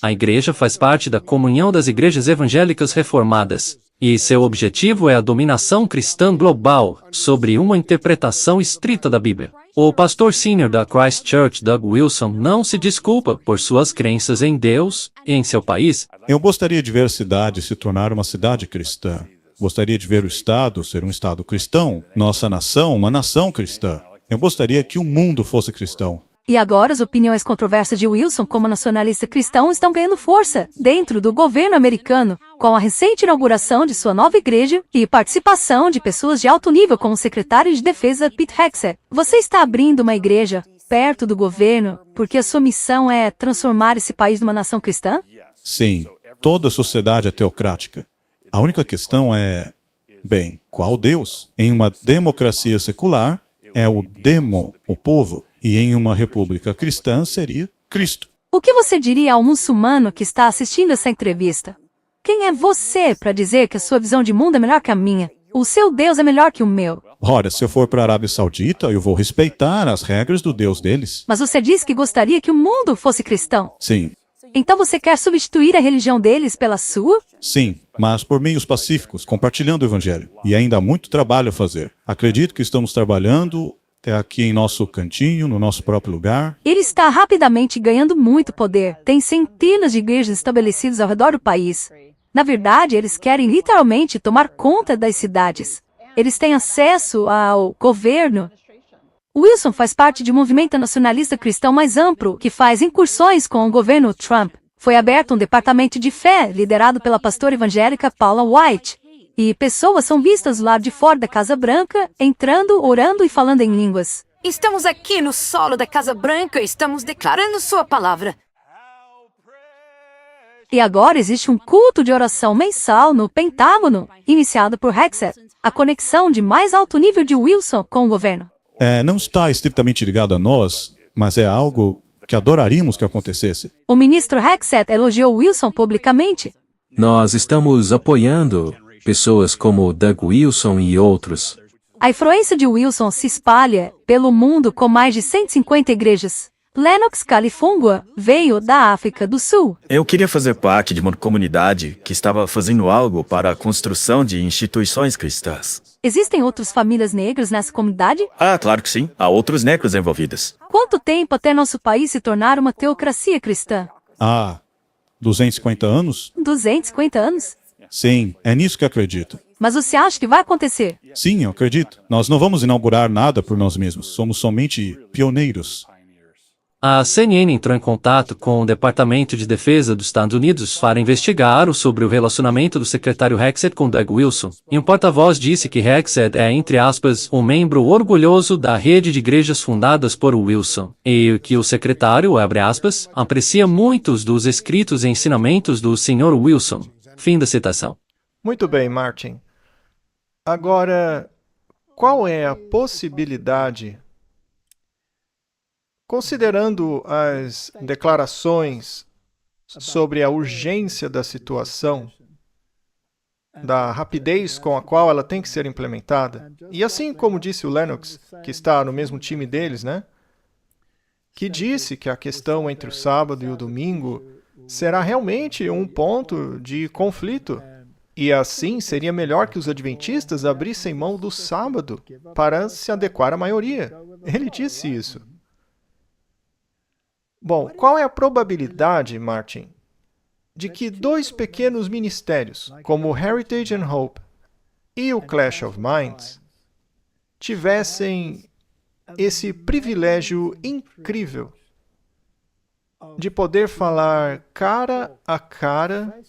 A igreja faz parte da comunhão das igrejas evangélicas reformadas, e seu objetivo é a dominação cristã global sobre uma interpretação estrita da Bíblia. O pastor sênior da Christ Church, Doug Wilson, não se desculpa por suas crenças em Deus e em seu país. Eu gostaria de ver a cidade se tornar uma cidade cristã. Gostaria de ver o Estado ser um Estado cristão, nossa nação uma nação cristã. Eu gostaria que o mundo fosse cristão. E agora as opiniões controversas de Wilson como nacionalista cristão estão ganhando força dentro do governo americano, com a recente inauguração de sua nova igreja e participação de pessoas de alto nível como o secretário de Defesa Pete Hegseth. Você está abrindo uma igreja perto do governo porque a sua missão é transformar esse país numa nação cristã? Sim, toda a sociedade é teocrática. A única questão é, bem, qual Deus? Em uma democracia secular, é o demo, o povo, e em uma república cristã seria Cristo. O que você diria ao muçulmano que está assistindo essa entrevista? Quem é você para dizer que a sua visão de mundo é melhor que a minha? O seu Deus é melhor que o meu. Ora, se eu for para a Arábia Saudita, eu vou respeitar as regras do Deus deles. Mas você disse que gostaria que o mundo fosse cristão. Sim, Então você quer substituir a religião deles pela sua? sim, mas por meios pacíficos, compartilhando o Evangelho. E ainda há muito trabalho a fazer. Acredito que estamos trabalhando aqui em nosso cantinho, no nosso próprio lugar. Ele está rapidamente ganhando muito poder. Tem centenas de igrejas estabelecidas ao redor do país. Na verdade, eles querem literalmente tomar conta das cidades. Eles têm acesso ao governo. Wilson faz parte de um movimento nacionalista cristão mais amplo que faz incursões com o governo Trump. Foi aberto um departamento de fé liderado pela pastora evangélica Paula White. E pessoas são vistas do lado de fora da Casa Branca, entrando, orando e falando em línguas. Estamos aqui no solo da Casa Branca e estamos declarando sua palavra. E agora existe um culto de oração mensal no Pentágono, iniciado por Hegseth, a conexão de mais alto nível de Wilson com o governo. Não está estritamente ligado a nós, mas é algo que adoraríamos que acontecesse. O ministro Hegseth elogiou Wilson publicamente. Nós estamos apoiando pessoas como Doug Wilson e outros. A influência de Wilson se espalha pelo mundo com mais de 150 igrejas. Lennox Califungua veio da África do Sul. Eu queria fazer parte de uma comunidade que estava fazendo algo para a construção de instituições cristãs. Existem outras famílias negras nessa comunidade? Ah, claro que sim. Há outros negros envolvidos. Quanto tempo até nosso país se tornar uma teocracia cristã? 250 anos? 250 anos? Sim, é nisso que acredito. Mas você acha que vai acontecer? Sim, eu acredito. Nós não vamos inaugurar nada por nós mesmos. Somos somente pioneiros. A CNN entrou em contato com o Departamento de Defesa dos Estados Unidos para investigar sobre o relacionamento do secretário Hegseth com Doug Wilson. E um porta-voz disse que Hegseth é, entre aspas, um membro orgulhoso da rede de igrejas fundadas por Wilson. E que o secretário, abre aspas, aprecia muitos dos escritos e ensinamentos do Sr. Wilson. Fim da citação. Muito bem, Martin. Agora, qual é a possibilidade, considerando as declarações sobre a urgência da situação, da rapidez com a qual ela tem que ser implementada, e assim como disse o Lennox, que está no mesmo time deles, né? Que disse que a questão entre o sábado e o domingo será realmente um ponto de conflito. E assim seria melhor que os adventistas abrissem mão do sábado para se adequar à maioria. Ele disse isso. Bom, qual é a probabilidade, Martin, de que 2 pequenos ministérios, como o Heritage and Hope e o Clash of Minds, tivessem esse privilégio incrível de poder falar cara a cara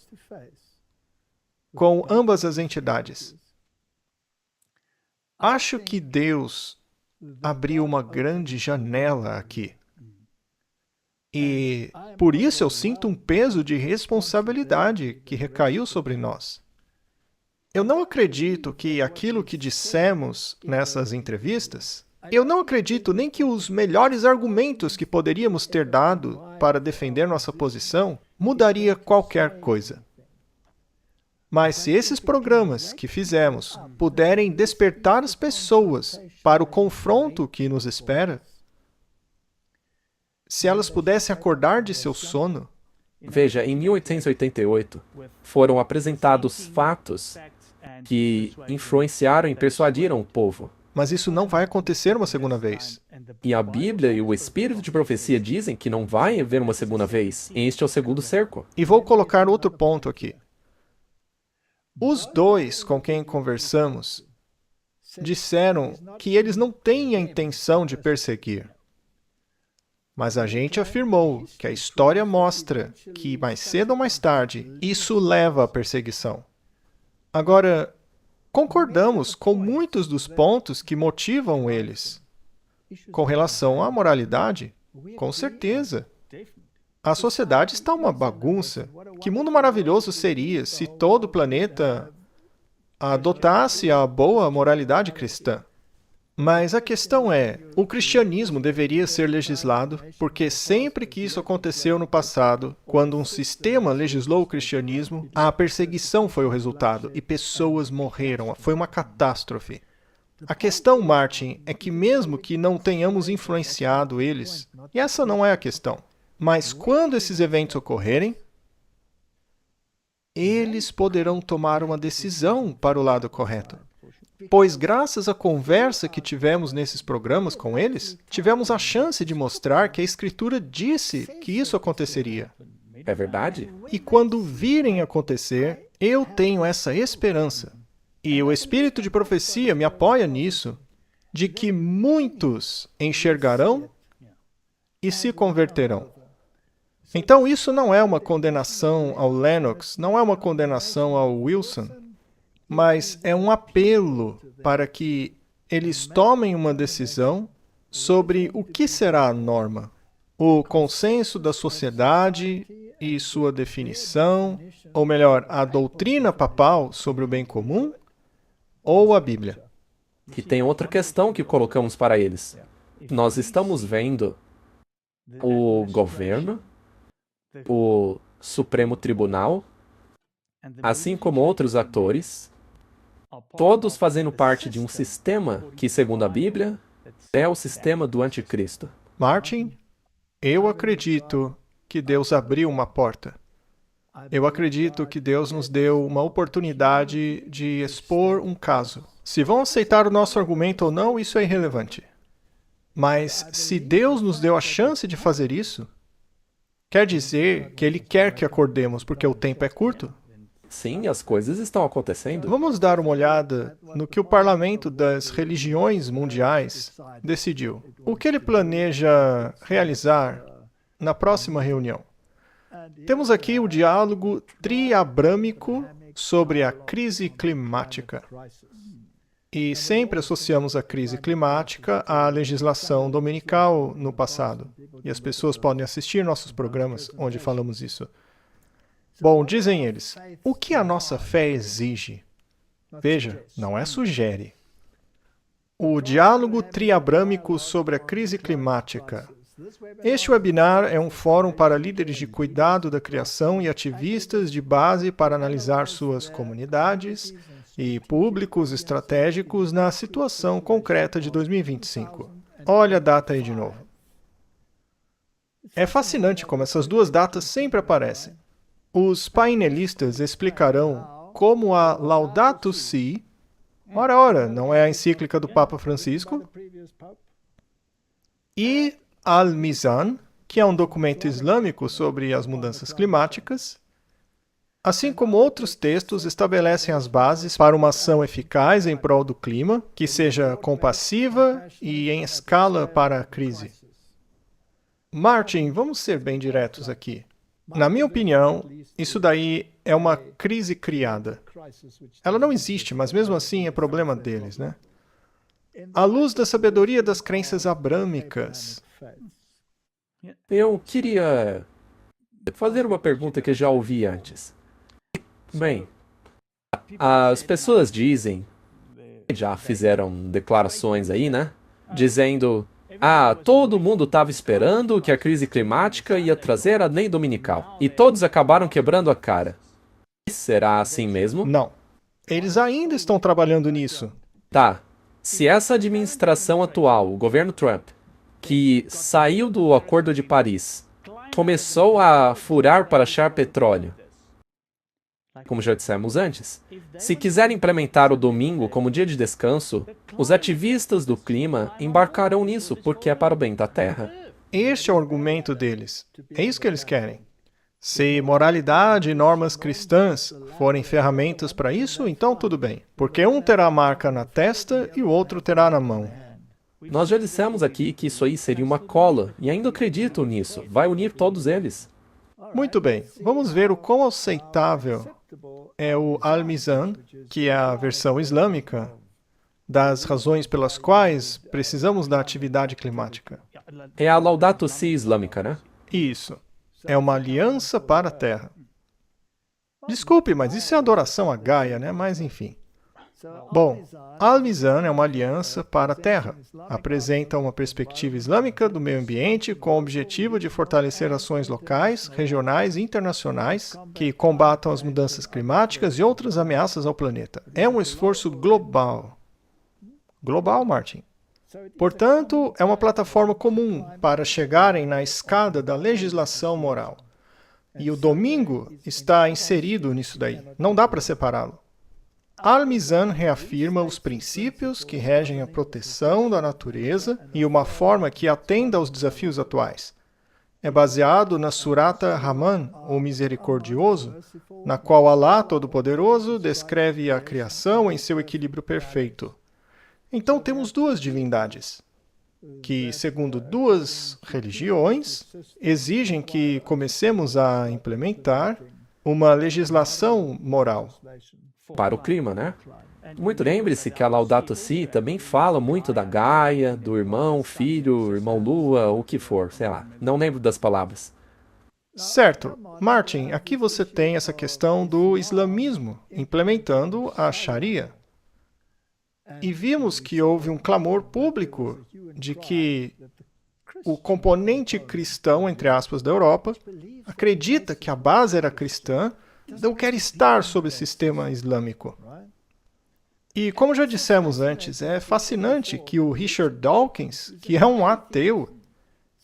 com ambas as entidades? Acho que Deus abriu uma grande janela aqui. E por isso eu sinto um peso de responsabilidade que recaiu sobre nós. Eu não acredito que aquilo que dissemos nessas entrevistas Eu não acredito nem que os melhores argumentos que poderíamos ter dado para defender nossa posição mudaria qualquer coisa. Mas se esses programas que fizemos puderem despertar as pessoas para o confronto que nos espera, se elas pudessem acordar de seu sono, Veja, em 1888, foram apresentados fatos que influenciaram e persuadiram o povo. mas isso não vai acontecer uma segunda vez. E a Bíblia e o Espírito de Profecia dizem que não vai haver uma segunda vez. Este é o segundo cerco. E vou colocar outro ponto aqui. Os dois com quem conversamos disseram que eles não têm a intenção de perseguir. Mas a gente afirmou que a história mostra que, mais cedo ou mais tarde, isso leva à perseguição. Agora, concordamos com muitos dos pontos que motivam eles. Com relação à moralidade, com certeza. A sociedade está uma bagunça. Que mundo maravilhoso seria se todo o planeta adotasse a boa moralidade cristã. Mas a questão é, o cristianismo deveria ser legislado, porque sempre que isso aconteceu no passado, quando um sistema legislou o cristianismo, a perseguição foi o resultado e pessoas morreram. Foi uma catástrofe. A questão, Martin, é que mesmo que não tenhamos influenciado eles, e essa não é a questão, mas quando esses eventos ocorrerem, eles poderão tomar uma decisão para o lado correto. Pois graças à conversa que tivemos nesses programas com eles, tivemos a chance de mostrar que a Escritura disse que isso aconteceria. É verdade? E quando virem acontecer, eu tenho essa esperança. E o Espírito de Profecia me apoia nisso, de que muitos enxergarão e se converterão. Então isso não é uma condenação ao Lennox, não é uma condenação ao Wilson, mas é um apelo para que eles tomem uma decisão sobre o que será a norma, o consenso da sociedade e sua definição, ou melhor, a doutrina papal sobre o bem comum, ou a Bíblia. E tem outra questão que colocamos para eles. Nós estamos vendo o governo, o Supremo Tribunal, assim como outros atores, todos fazendo parte de um sistema que, segundo a Bíblia, é o sistema do anticristo. Martin, eu acredito que Deus abriu uma porta. Eu acredito que Deus nos deu uma oportunidade de expor um caso. Se vão aceitar o nosso argumento ou não, isso é irrelevante. Mas se Deus nos deu a chance de fazer isso, quer dizer que Ele quer que acordemos, porque o tempo é curto. Sim, as coisas estão acontecendo. Vamos dar uma olhada no que o Parlamento das Religiões Mundiais decidiu. O que ele planeja realizar na próxima reunião? Temos aqui o diálogo triabrâmico sobre a crise climática. E sempre associamos a crise climática à legislação dominical no passado. E as pessoas podem assistir nossos programas onde falamos isso. Bom, dizem eles, o que a nossa fé exige? Veja, não é sugere. O diálogo triabrâmico sobre a crise climática. Este webinar é um fórum para líderes de cuidado da criação e ativistas de base para analisar suas comunidades e públicos estratégicos na situação concreta de 2025. Olha a data aí de novo. É fascinante como essas duas datas sempre aparecem. Os painelistas explicarão como a Laudato Si, ora, não é a encíclica do Papa Francisco, e Al-Mizan, que é um documento islâmico sobre as mudanças climáticas, assim como outros textos estabelecem as bases para uma ação eficaz em prol do clima, que seja compassiva e em escala para a crise. Martin, vamos ser bem diretos aqui. Na minha opinião, isso daí é uma crise criada. Ela não existe, mas mesmo assim é problema deles, né? À luz da sabedoria das crenças abrâmicas. Eu queria fazer uma pergunta que já ouvi antes. Bem, as pessoas dizem, já fizeram declarações aí, né? dizendo: todo mundo estava esperando que a crise climática ia trazer a lei dominical, e todos acabaram quebrando a cara. Será assim mesmo? Não. Eles ainda estão trabalhando nisso. Tá. Se essa administração atual, o governo Trump, que saiu do Acordo de Paris, começou a furar para achar petróleo, como já dissemos antes, se quiser implementar o domingo como dia de descanso, os ativistas do clima embarcarão nisso porque é para o bem da Terra. Este é o argumento deles. É isso que eles querem. Se moralidade e normas cristãs forem ferramentas para isso, então tudo bem. Porque um terá a marca na testa e o outro terá na mão. Nós já dissemos aqui que isso aí seria uma cola, e ainda acredito nisso. Vai unir todos eles. Muito bem. Vamos ver o quão aceitável é o Al-Mizan, que é a versão islâmica das razões pelas quais precisamos da atividade climática. É a Laudato Si islâmica, né? Isso. É uma aliança para a Terra. Desculpe, mas isso é adoração a Gaia, né? Mas enfim. Bom, Al-Mizan é uma aliança para a Terra. Apresenta uma perspectiva islâmica do meio ambiente com o objetivo de fortalecer ações locais, regionais e internacionais que combatam as mudanças climáticas e outras ameaças ao planeta. É um esforço global. Global, Martin. Portanto, é uma plataforma comum para chegarem na escada da legislação moral. E o domingo está inserido nisso daí. Não dá para separá-lo. Al-Mizan reafirma os princípios que regem a proteção da natureza e uma forma que atenda aos desafios atuais. É baseado na Surata Rahman, o Misericordioso, na qual Alá Todo-Poderoso descreve a criação em seu equilíbrio perfeito. Então temos duas divindades, que, segundo duas religiões, exigem que comecemos a implementar uma legislação moral. Para o clima, né? Muito lembre-se que a Laudato Si também fala muito da Gaia, do irmão, filho, irmão Lua, o que for, sei lá. Não lembro das palavras. Certo. Martin, aqui você tem essa questão do islamismo, implementando a Sharia. E vimos que houve um clamor público de que o componente cristão, entre aspas, da Europa, acredita que a base era cristã, não quer estar sob o sistema islâmico. E como já dissemos antes, é fascinante que o Richard Dawkins, que é um ateu,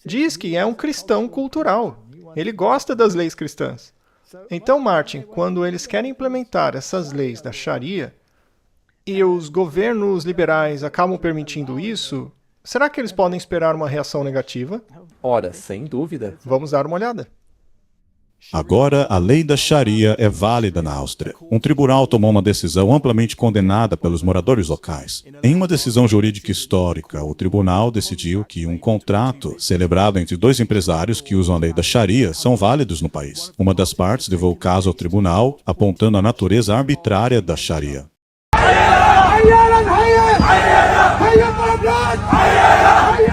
diz que é um cristão cultural. Ele gosta das leis cristãs. Então, Martin, quando eles querem implementar essas leis da Sharia, e os governos liberais acabam permitindo isso, será que eles podem esperar uma reação negativa? Ora, sem dúvida. Vamos dar uma olhada. Agora, a lei da Sharia é válida na Áustria. Um tribunal tomou uma decisão amplamente condenada pelos moradores locais. Em uma decisão jurídica histórica, o tribunal decidiu que um contrato celebrado entre dois empresários que usam a lei da Sharia são válidos no país. Uma das partes levou o caso ao tribunal, apontando a natureza arbitrária da Sharia.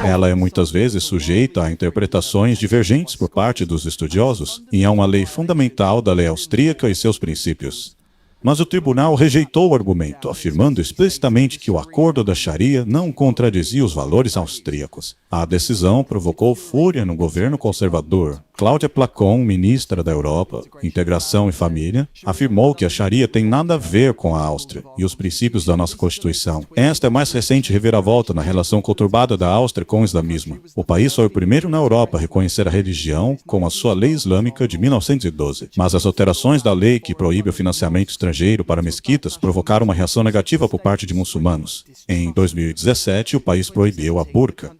Ela é muitas vezes sujeita a interpretações divergentes por parte dos estudiosos e é uma lei fundamental da lei austríaca e seus princípios. Mas o tribunal rejeitou o argumento, afirmando explicitamente que o acordo da Sharia não contradizia os valores austríacos. A decisão provocou fúria no governo conservador. Cláudia Placon, ministra da Europa, Integração e Família, afirmou que a Sharia tem nada a ver com a Áustria e os princípios da nossa Constituição. Esta é a mais recente reviravolta na relação conturbada da Áustria com o islamismo. O país foi o primeiro na Europa a reconhecer a religião com a sua lei islâmica de 1912. Mas as alterações da lei que proíbe o financiamento estrangeiro para mesquitas provocaram uma reação negativa por parte de muçulmanos. Em 2017, o país proibiu a burca.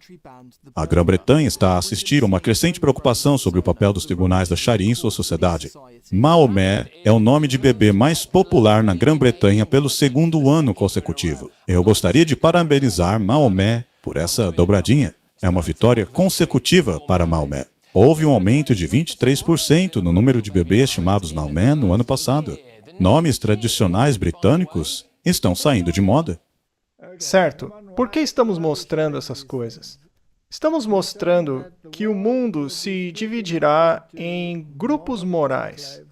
A Grã-Bretanha está a assistir a uma crescente preocupação sobre o papel dos tribunais da Sharia em sua sociedade. Maomé é o nome de bebê mais popular na Grã-Bretanha pelo segundo ano consecutivo. Eu gostaria de parabenizar Maomé por essa dobradinha. É uma vitória consecutiva para Maomé. Houve um aumento de 23% no número de bebês chamados Maomé no ano passado. Nomes tradicionais britânicos estão saindo de moda. Certo. Por que estamos mostrando essas coisas? Estamos mostrando que o mundo se dividirá em grupos morais,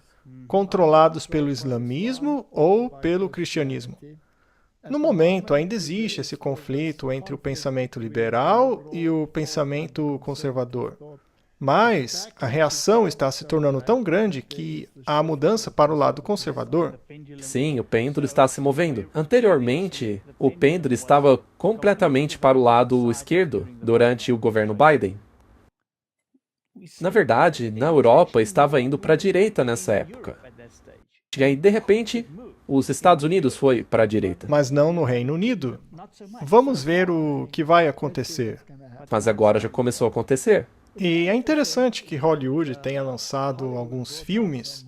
controlados pelo islamismo ou pelo cristianismo. No momento, ainda existe esse conflito entre o pensamento liberal e o pensamento conservador. Mas a reação está se tornando tão grande que há mudança para o lado conservador. Sim, o pêndulo está se movendo. Anteriormente, o pêndulo estava completamente para o lado esquerdo durante o governo Biden. Na verdade, na Europa estava indo para a direita nessa época. E aí, de repente, os Estados Unidos foi para a direita. Mas não no Reino Unido. Vamos ver o que vai acontecer. Mas agora já começou a acontecer. E é interessante que Hollywood tenha lançado alguns filmes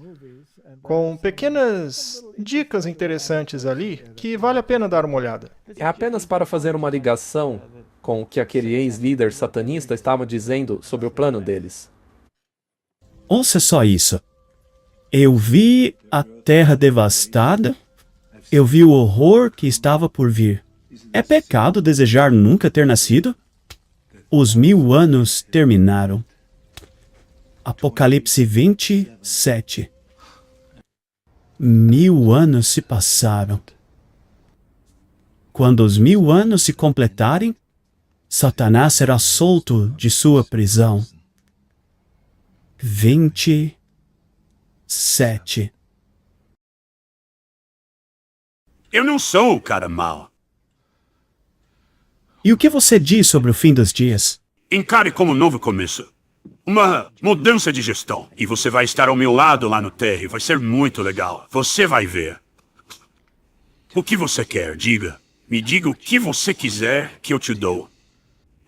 com pequenas dicas interessantes ali que vale a pena dar uma olhada. É apenas para fazer uma ligação com o que aquele ex-líder satanista estava dizendo sobre o plano deles. Ouça só isso. Eu vi a terra devastada, eu vi o horror que estava por vir. É pecado desejar nunca ter nascido? Os 1000 anos terminaram. Apocalipse 27. 1000 anos se passaram. Quando os 1000 anos se completarem, Satanás será solto de sua prisão. 27. Eu não sou o cara mau. E o que você diz sobre o fim dos dias? Encare como um novo começo. Uma mudança de gestão. E você vai estar ao meu lado lá no térreo. Vai ser muito legal. Você vai ver. O que você quer? Diga. Me diga o que você quiser que eu te dou.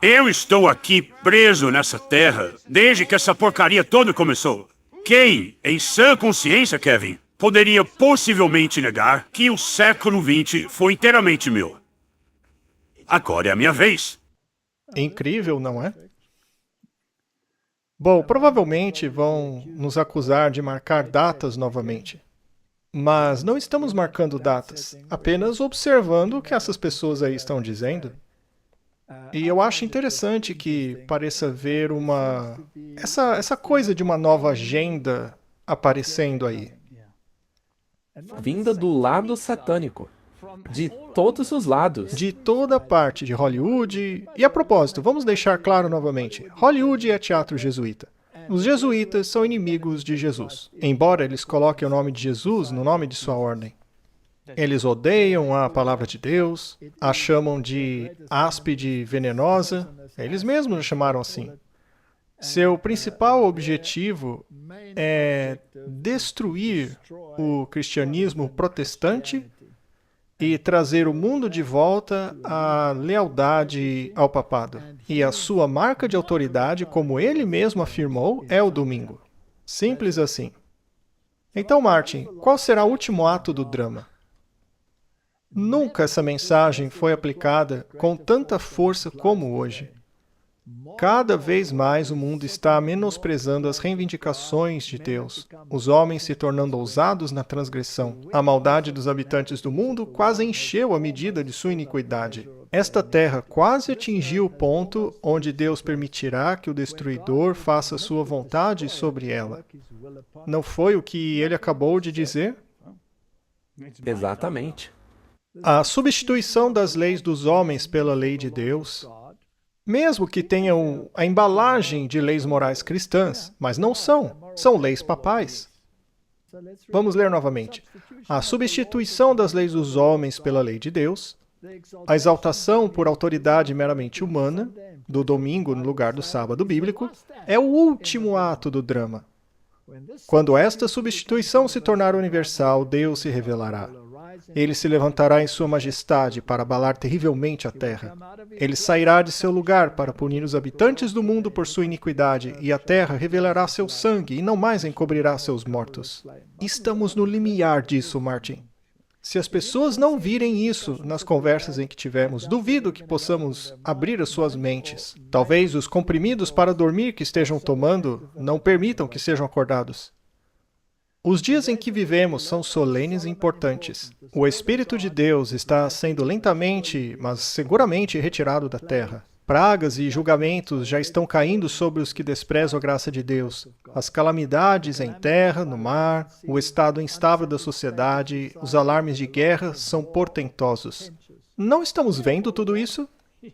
Eu estou aqui preso nessa terra desde que essa porcaria toda começou. Quem, em sã consciência, Kevin, poderia possivelmente negar que o século XX foi inteiramente meu? Agora é a minha vez. Incrível, não é? Bom, provavelmente vão nos acusar de marcar datas novamente. Mas não estamos marcando datas, apenas observando o que essas pessoas aí estão dizendo. E eu acho interessante que pareça haver essa coisa de uma nova agenda aparecendo aí. Vinda do lado satânico. De todos os lados. De toda parte de Hollywood. E a propósito, vamos deixar claro novamente, Hollywood é teatro jesuíta. Os jesuítas são inimigos de Jesus, embora eles coloquem o nome de Jesus no nome de sua ordem. Eles odeiam a palavra de Deus, a chamam de áspide venenosa, eles mesmos a chamaram assim. Seu principal objetivo é destruir o cristianismo protestante e trazer o mundo de volta à lealdade ao papado. E a sua marca de autoridade, como ele mesmo afirmou, é o domingo. Simples assim. Então, Martin, qual será o último ato do drama? Nunca essa mensagem foi aplicada com tanta força como hoje. Cada vez mais o mundo está menosprezando as reivindicações de Deus, os homens se tornando ousados na transgressão. A maldade dos habitantes do mundo quase encheu a medida de sua iniquidade. Esta terra quase atingiu o ponto onde Deus permitirá que o destruidor faça sua vontade sobre ela. Não foi o que ele acabou de dizer? Exatamente. A substituição das leis dos homens pela lei de Deus, mesmo que tenham a embalagem de leis morais cristãs, mas não são leis papais. Vamos ler novamente. A substituição das leis dos homens pela lei de Deus, a exaltação por autoridade meramente humana, do domingo no lugar do sábado bíblico, é o último ato do drama. Quando esta substituição se tornar universal, Deus se revelará. Ele se levantará em sua majestade para abalar terrivelmente a terra. Ele sairá de seu lugar para punir os habitantes do mundo por sua iniquidade, e a terra revelará seu sangue e não mais encobrirá seus mortos. Estamos no limiar disso, Martin. Se as pessoas não virem isso nas conversas em que tivemos, duvido que possamos abrir as suas mentes. Talvez os comprimidos para dormir que estejam tomando não permitam que sejam acordados. Os dias em que vivemos são solenes e importantes. O Espírito de Deus está sendo lentamente, mas seguramente retirado da terra. Pragas e julgamentos já estão caindo sobre os que desprezam a graça de Deus. As calamidades em terra, no mar, o estado instável da sociedade, os alarmes de guerra são portentosos. Não estamos vendo tudo isso?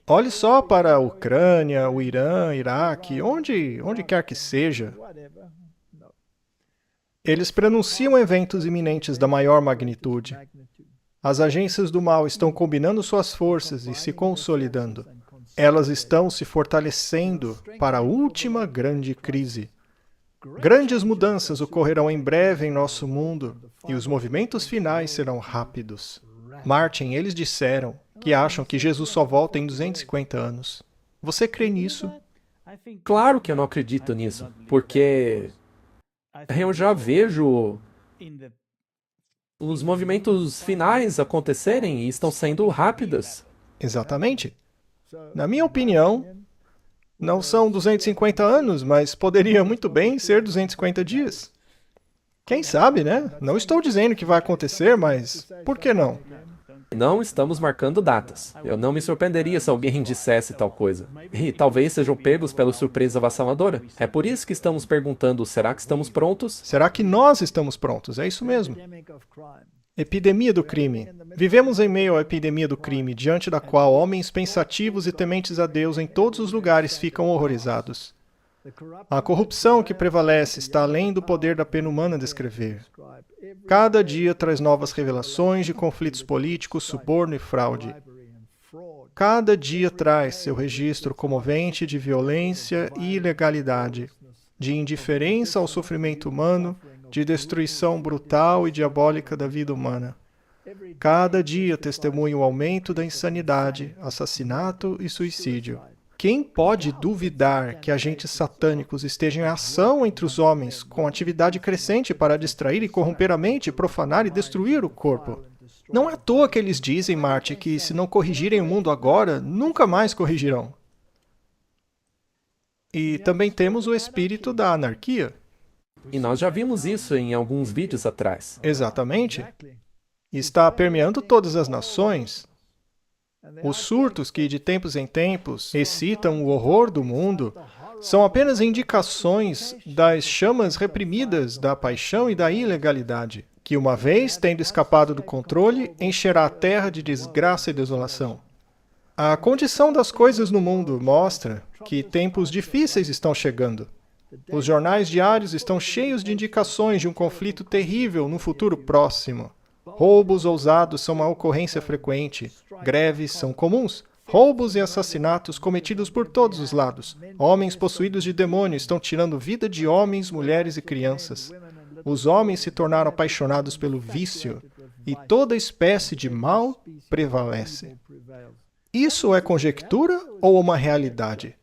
Olhe só para a Ucrânia, o Irã, Iraque, onde quer que seja. Eles prenunciam eventos iminentes da maior magnitude. As agências do mal estão combinando suas forças e se consolidando. Elas estão se fortalecendo para a última grande crise. Grandes mudanças ocorrerão em breve em nosso mundo e os movimentos finais serão rápidos. Martin, eles disseram que acham que Jesus só volta em 250 anos. Você crê nisso? Claro que eu não acredito nisso, porque eu já vejo os movimentos finais acontecerem e estão sendo rápidos. Exatamente. Na minha opinião, não são 250 anos, mas poderia muito bem ser 250 dias. Quem sabe, né? Não estou dizendo que vai acontecer, mas por que não? Não estamos marcando datas. Eu não me surpreenderia se alguém dissesse tal coisa. E talvez sejam pegos pela surpresa avassaladora. É por isso que estamos perguntando, será que estamos prontos? Será que nós estamos prontos? É isso mesmo. Epidemia do crime. Vivemos em meio à epidemia do crime, diante da qual homens pensativos e tementes a Deus em todos os lugares ficam horrorizados. A corrupção que prevalece está além do poder da pena humana descrever. Cada dia traz novas revelações de conflitos políticos, suborno e fraude. Cada dia traz seu registro comovente de violência e ilegalidade, de indiferença ao sofrimento humano, de destruição brutal e diabólica da vida humana. Cada dia testemunha o aumento da insanidade, assassinato e suicídio. Quem pode duvidar que agentes satânicos estejam em ação entre os homens, com atividade crescente para distrair e corromper a mente, profanar e destruir o corpo? Não é à toa que eles dizem, Marty, que se não corrigirem o mundo agora, nunca mais corrigirão. E também temos o espírito da anarquia. E nós já vimos isso em alguns vídeos atrás. Exatamente. Está permeando todas as nações. Os surtos que, de tempos em tempos, excitam o horror do mundo são apenas indicações das chamas reprimidas da paixão e da ilegalidade, que, uma vez tendo escapado do controle, encherá a terra de desgraça e desolação. A condição das coisas no mundo mostra que tempos difíceis estão chegando. Os jornais diários estão cheios de indicações de um conflito terrível no futuro próximo. Roubos ousados são uma ocorrência frequente. Greves são comuns. Roubos e assassinatos cometidos por todos os lados. Homens possuídos de demônio estão tirando vida de homens, mulheres e crianças. Os homens se tornaram apaixonados pelo vício e toda espécie de mal prevalece. Isso é conjectura ou uma realidade?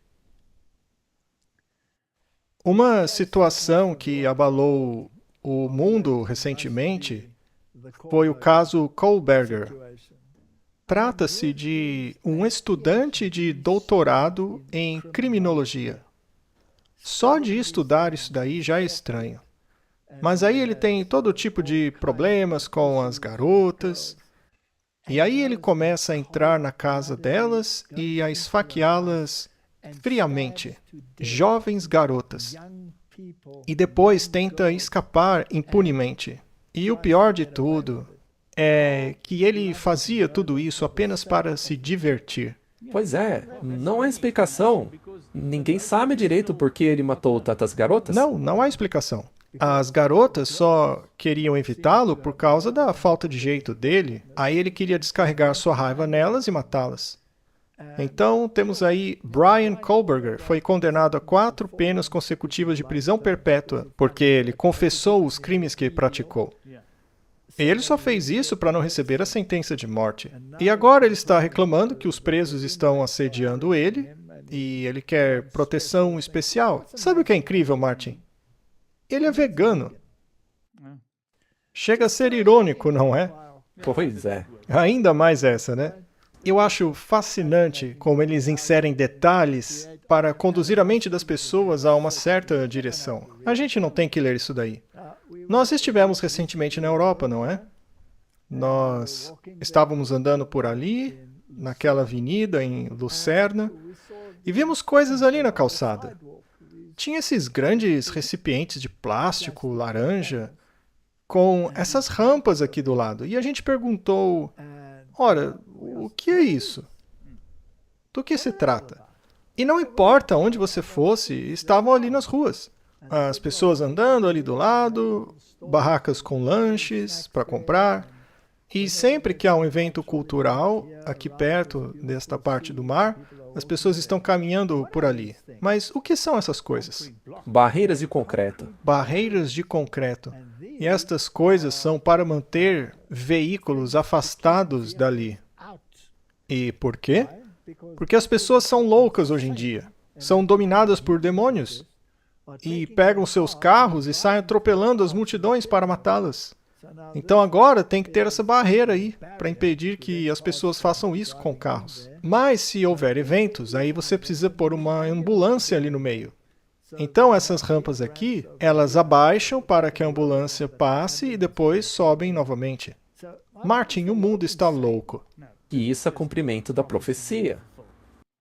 Uma situação que abalou o mundo recentemente foi o caso Kohlberger. Trata-se de um estudante de doutorado em criminologia. Só de estudar isso daí já é estranho. Mas aí ele tem todo tipo de problemas com as garotas. E aí ele começa a entrar na casa delas e a esfaqueá-las friamente. Jovens garotas. E depois tenta escapar impunemente. E o pior de tudo é que ele fazia tudo isso apenas para se divertir. Pois é, não há explicação. Ninguém sabe direito por que ele matou tantas garotas. Não há explicação. As garotas só queriam evitá-lo por causa da falta de jeito dele. Aí ele queria descarregar sua raiva nelas e matá-las. Então, temos aí Brian Kohlberger, foi condenado a 4 penas consecutivas de prisão perpétua, porque ele confessou os crimes que praticou. E ele só fez isso para não receber a sentença de morte. E agora ele está reclamando que os presos estão assediando ele, e ele quer proteção especial. Sabe o que é incrível, Martin? Ele é vegano. Chega a ser irônico, não é? Pois é. Ainda mais essa, né? Eu acho fascinante como eles inserem detalhes para conduzir a mente das pessoas a uma certa direção. A gente não tem que ler isso daí. Nós estivemos recentemente na Europa, não é? Nós estávamos andando por ali, naquela avenida em Lucerna, e vimos coisas ali na calçada. Tinha esses grandes recipientes de plástico, laranja, com essas rampas aqui do lado. E a gente perguntou, ora, o que é isso? Do que se trata? E não importa onde você fosse, estavam ali nas ruas. As pessoas andando ali do lado, barracas com lanches para comprar. E sempre que há um evento cultural, aqui perto desta parte do mar, as pessoas estão caminhando por ali. Mas o que são essas coisas? Barreiras de concreto. Barreiras de concreto. E estas coisas são para manter veículos afastados dali. E por quê? Porque as pessoas são loucas hoje em dia. São dominadas por demônios. E pegam seus carros e saem atropelando as multidões para matá-las. Então agora tem que ter essa barreira aí, para impedir que as pessoas façam isso com carros. Mas se houver eventos, aí você precisa pôr uma ambulância ali no meio. Então essas rampas aqui, elas abaixam para que a ambulância passe e depois sobem novamente. Martin, o mundo está louco. E isso é cumprimento da profecia.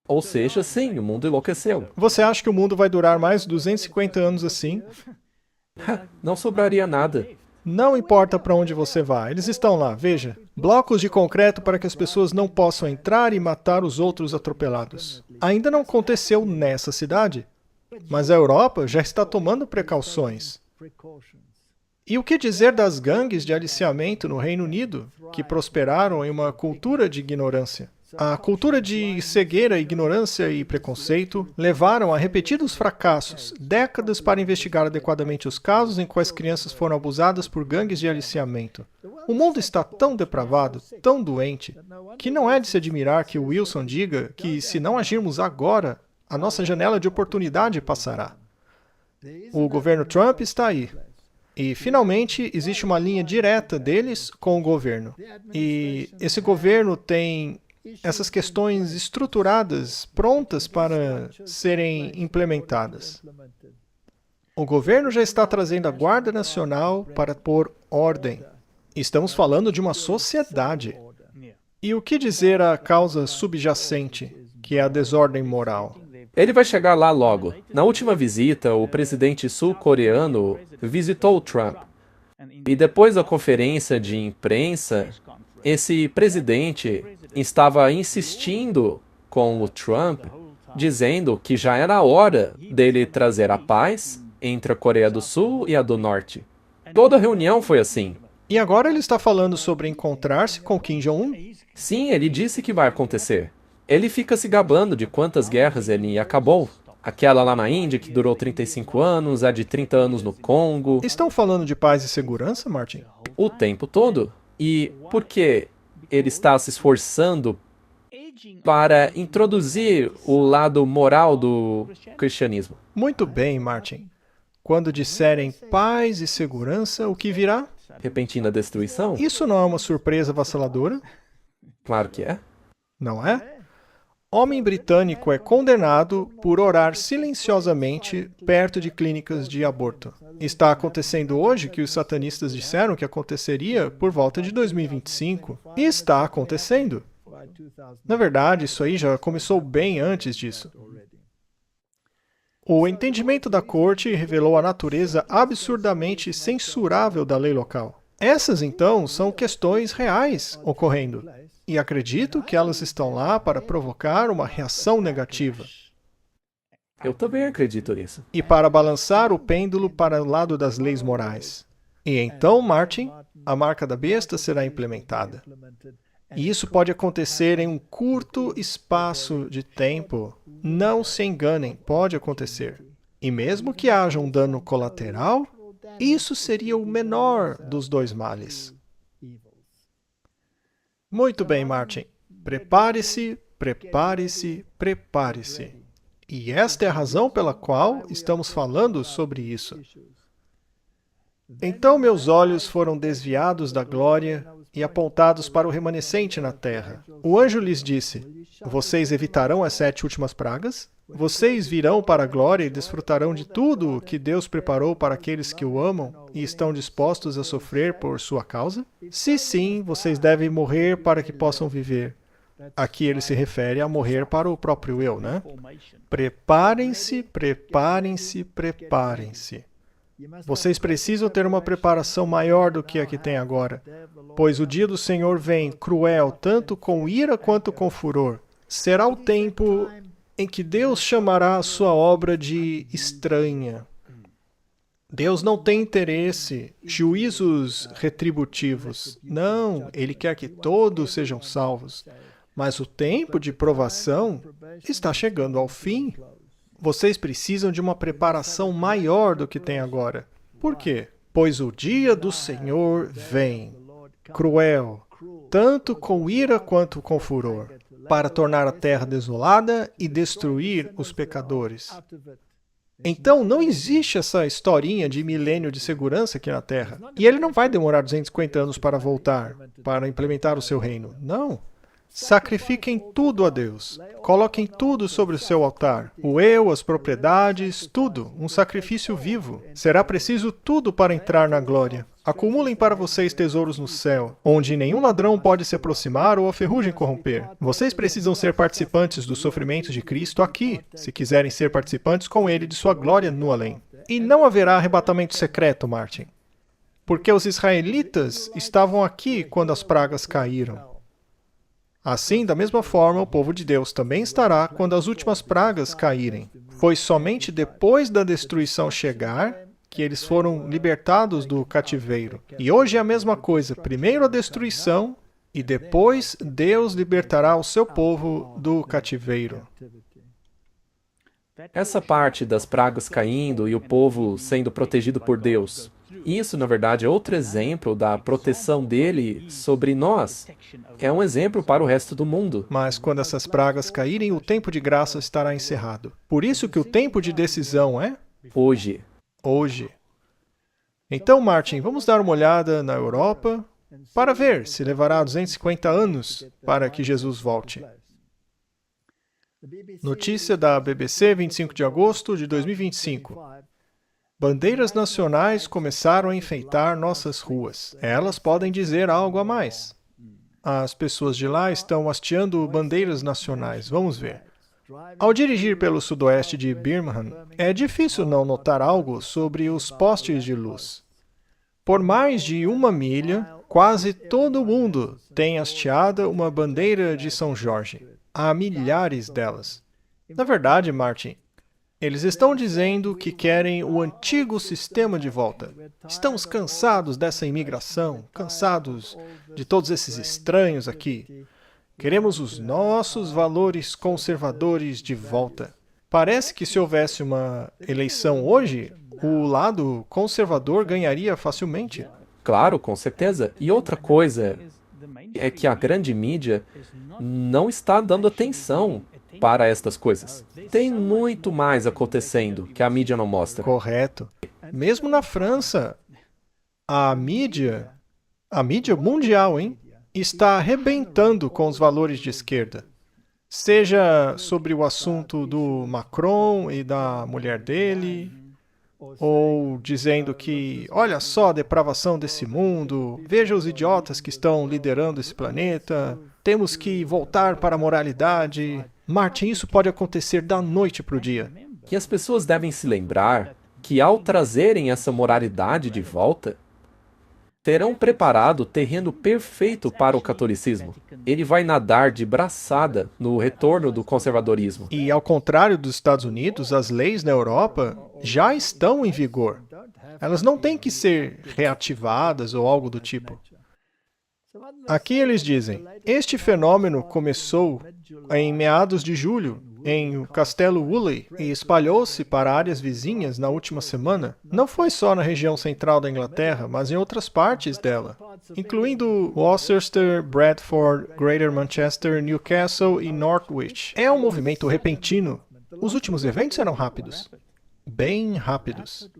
Ou seja, sim, o mundo enlouqueceu. Você acha que o mundo vai durar mais 250 anos assim? Não sobraria nada. Não importa para onde você vá, eles estão lá, veja. Blocos de concreto para que as pessoas não possam entrar e matar os outros atropelados. Ainda não aconteceu nessa cidade, mas a Europa já está tomando precauções. E o que dizer das gangues de aliciamento no Reino Unido, que prosperaram em uma cultura de ignorância? A cultura de cegueira, ignorância e preconceito levaram a repetidos fracassos, décadas para investigar adequadamente os casos em quais crianças foram abusadas por gangues de aliciamento. O mundo está tão depravado, tão doente, que não é de se admirar que o Wilson diga que, se não agirmos agora, a nossa janela de oportunidade passará. O governo Trump está aí. E, finalmente, existe uma linha direta deles com o governo. E esse governo tem essas questões estruturadas, prontas para serem implementadas. O governo já está trazendo a Guarda Nacional para pôr ordem. Estamos falando de uma sociedade. E o que dizer a causa subjacente, que é a desordem moral? Ele vai chegar lá logo. Na última visita, o presidente sul-coreano visitou o Trump. E depois da conferência de imprensa, esse presidente estava insistindo com o Trump, dizendo que já era a hora dele trazer a paz entre a Coreia do Sul e a do Norte. Toda a reunião foi assim. E agora ele está falando sobre encontrar-se com Kim Jong-un? Sim, ele disse que vai acontecer. Ele fica se gabando de quantas guerras ele acabou. Aquela lá na Índia, que durou 35 anos, a de 30 anos no Congo. Estão falando de paz e segurança, Martin? O tempo todo. E por que ele está se esforçando para introduzir o lado moral do cristianismo? Muito bem, Martin. Quando disserem paz e segurança, o que virá? Repentina destruição? Isso não é uma surpresa avassaladora? Claro que é. Não é? Homem britânico é condenado por orar silenciosamente perto de clínicas de aborto. Está acontecendo hoje que os satanistas disseram que aconteceria por volta de 2025. E está acontecendo. Na verdade, isso aí já começou bem antes disso. O entendimento da corte revelou a natureza absurdamente censurável da lei local. Essas, então, são questões reais ocorrendo. E acredito que elas estão lá para provocar uma reação negativa. Eu também acredito nisso. E para balançar o pêndulo para o lado das leis morais. E então, Martin, a marca da besta será implementada. E isso pode acontecer em um curto espaço de tempo. Não se enganem, pode acontecer. E mesmo que haja um dano colateral, isso seria o menor dos dois males. Muito bem, Martin. Prepare-se, prepare-se, prepare-se. E esta é a razão pela qual estamos falando sobre isso. Então meus olhos foram desviados da glória e apontados para o remanescente na terra. O anjo lhes disse: vocês evitarão as 7 últimas pragas? Vocês virão para a glória e desfrutarão de tudo o que Deus preparou para aqueles que o amam e estão dispostos a sofrer por sua causa? Se sim, vocês devem morrer para que possam viver. Aqui ele se refere a morrer para o próprio eu, né? Preparem-se, preparem-se, preparem-se. Vocês precisam ter uma preparação maior do que a que tem agora, pois o dia do Senhor vem cruel, tanto com ira quanto com furor. Será o tempo em que Deus chamará a sua obra de estranha. Deus não tem interesse, juízos retributivos. Não, Ele quer que todos sejam salvos. Mas o tempo de provação está chegando ao fim. Vocês precisam de uma preparação maior do que tem agora. Por quê? Pois o dia do Senhor vem, cruel, tanto com ira quanto com furor, para tornar a terra desolada e destruir os pecadores. Então, não existe essa historinha de milênio de segurança aqui na Terra. E ele não vai demorar 250 anos para voltar, para implementar o seu reino. Não. Sacrifiquem tudo a Deus. Coloquem tudo sobre o seu altar. O eu, as propriedades, tudo. Um sacrifício vivo. Será preciso tudo para entrar na glória. Acumulem para vocês tesouros no céu, onde nenhum ladrão pode se aproximar ou a ferrugem corromper. Vocês precisam ser participantes dos sofrimentos de Cristo aqui, se quiserem ser participantes com Ele de sua glória no além. E não haverá arrebatamento secreto, Martin, porque os israelitas estavam aqui quando as pragas caíram. Assim, da mesma forma, o povo de Deus também estará quando as últimas pragas caírem. Foi somente depois da destruição chegar que eles foram libertados do cativeiro. E hoje é a mesma coisa. Primeiro a destruição e depois Deus libertará o seu povo do cativeiro. Essa parte das pragas caindo e o povo sendo protegido por Deus, isso, na verdade, é outro exemplo da proteção dele sobre nós. É um exemplo para o resto do mundo. Mas quando essas pragas caírem, o tempo de graça estará encerrado. Por isso que o tempo de decisão é hoje. Hoje. Então, Martin, vamos dar uma olhada na Europa para ver se levará 250 anos para que Jesus volte. Notícia da BBC, 25 de agosto de 2025. Bandeiras nacionais começaram a enfeitar nossas ruas. Elas podem dizer algo a mais. As pessoas de lá estão hasteando bandeiras nacionais. Vamos ver. Ao dirigir pelo sudoeste de Birmingham, é difícil não notar algo sobre os postes de luz. Por mais de 1 milha, quase todo mundo tem hasteada uma bandeira de São Jorge. Há milhares delas. Na verdade, Martin, eles estão dizendo que querem o antigo sistema de volta. Estamos cansados dessa imigração, cansados de todos esses estranhos aqui. Queremos os nossos valores conservadores de volta. Parece que se houvesse uma eleição hoje, o lado conservador ganharia facilmente. Claro, com certeza. E outra coisa é que a grande mídia não está dando atenção para estas coisas. Tem muito mais acontecendo que a mídia não mostra. Correto. Mesmo na França, a mídia mundial, está arrebentando com os valores de esquerda. Seja sobre o assunto do Macron e da mulher dele, ou dizendo que, olha só a depravação desse mundo, veja os idiotas que estão liderando esse planeta, temos que voltar para a moralidade. Martin, isso pode acontecer da noite para o dia. E as pessoas devem se lembrar que ao trazerem essa moralidade de volta, terão preparado o terreno perfeito para o catolicismo. Ele vai nadar de braçada no retorno do conservadorismo. E ao contrário dos Estados Unidos, as leis na Europa já estão em vigor. Elas não têm que ser reativadas ou algo do tipo. Aqui eles dizem, este fenômeno começou em meados de julho, em Castelo Woolley, e espalhou-se para áreas vizinhas na última semana. Não foi só na região central da Inglaterra, mas em outras partes dela, incluindo Worcester, Bradford, Greater Manchester, Newcastle e Norwich. É um movimento repentino. Os últimos eventos eram rápidos. Bem rápidos.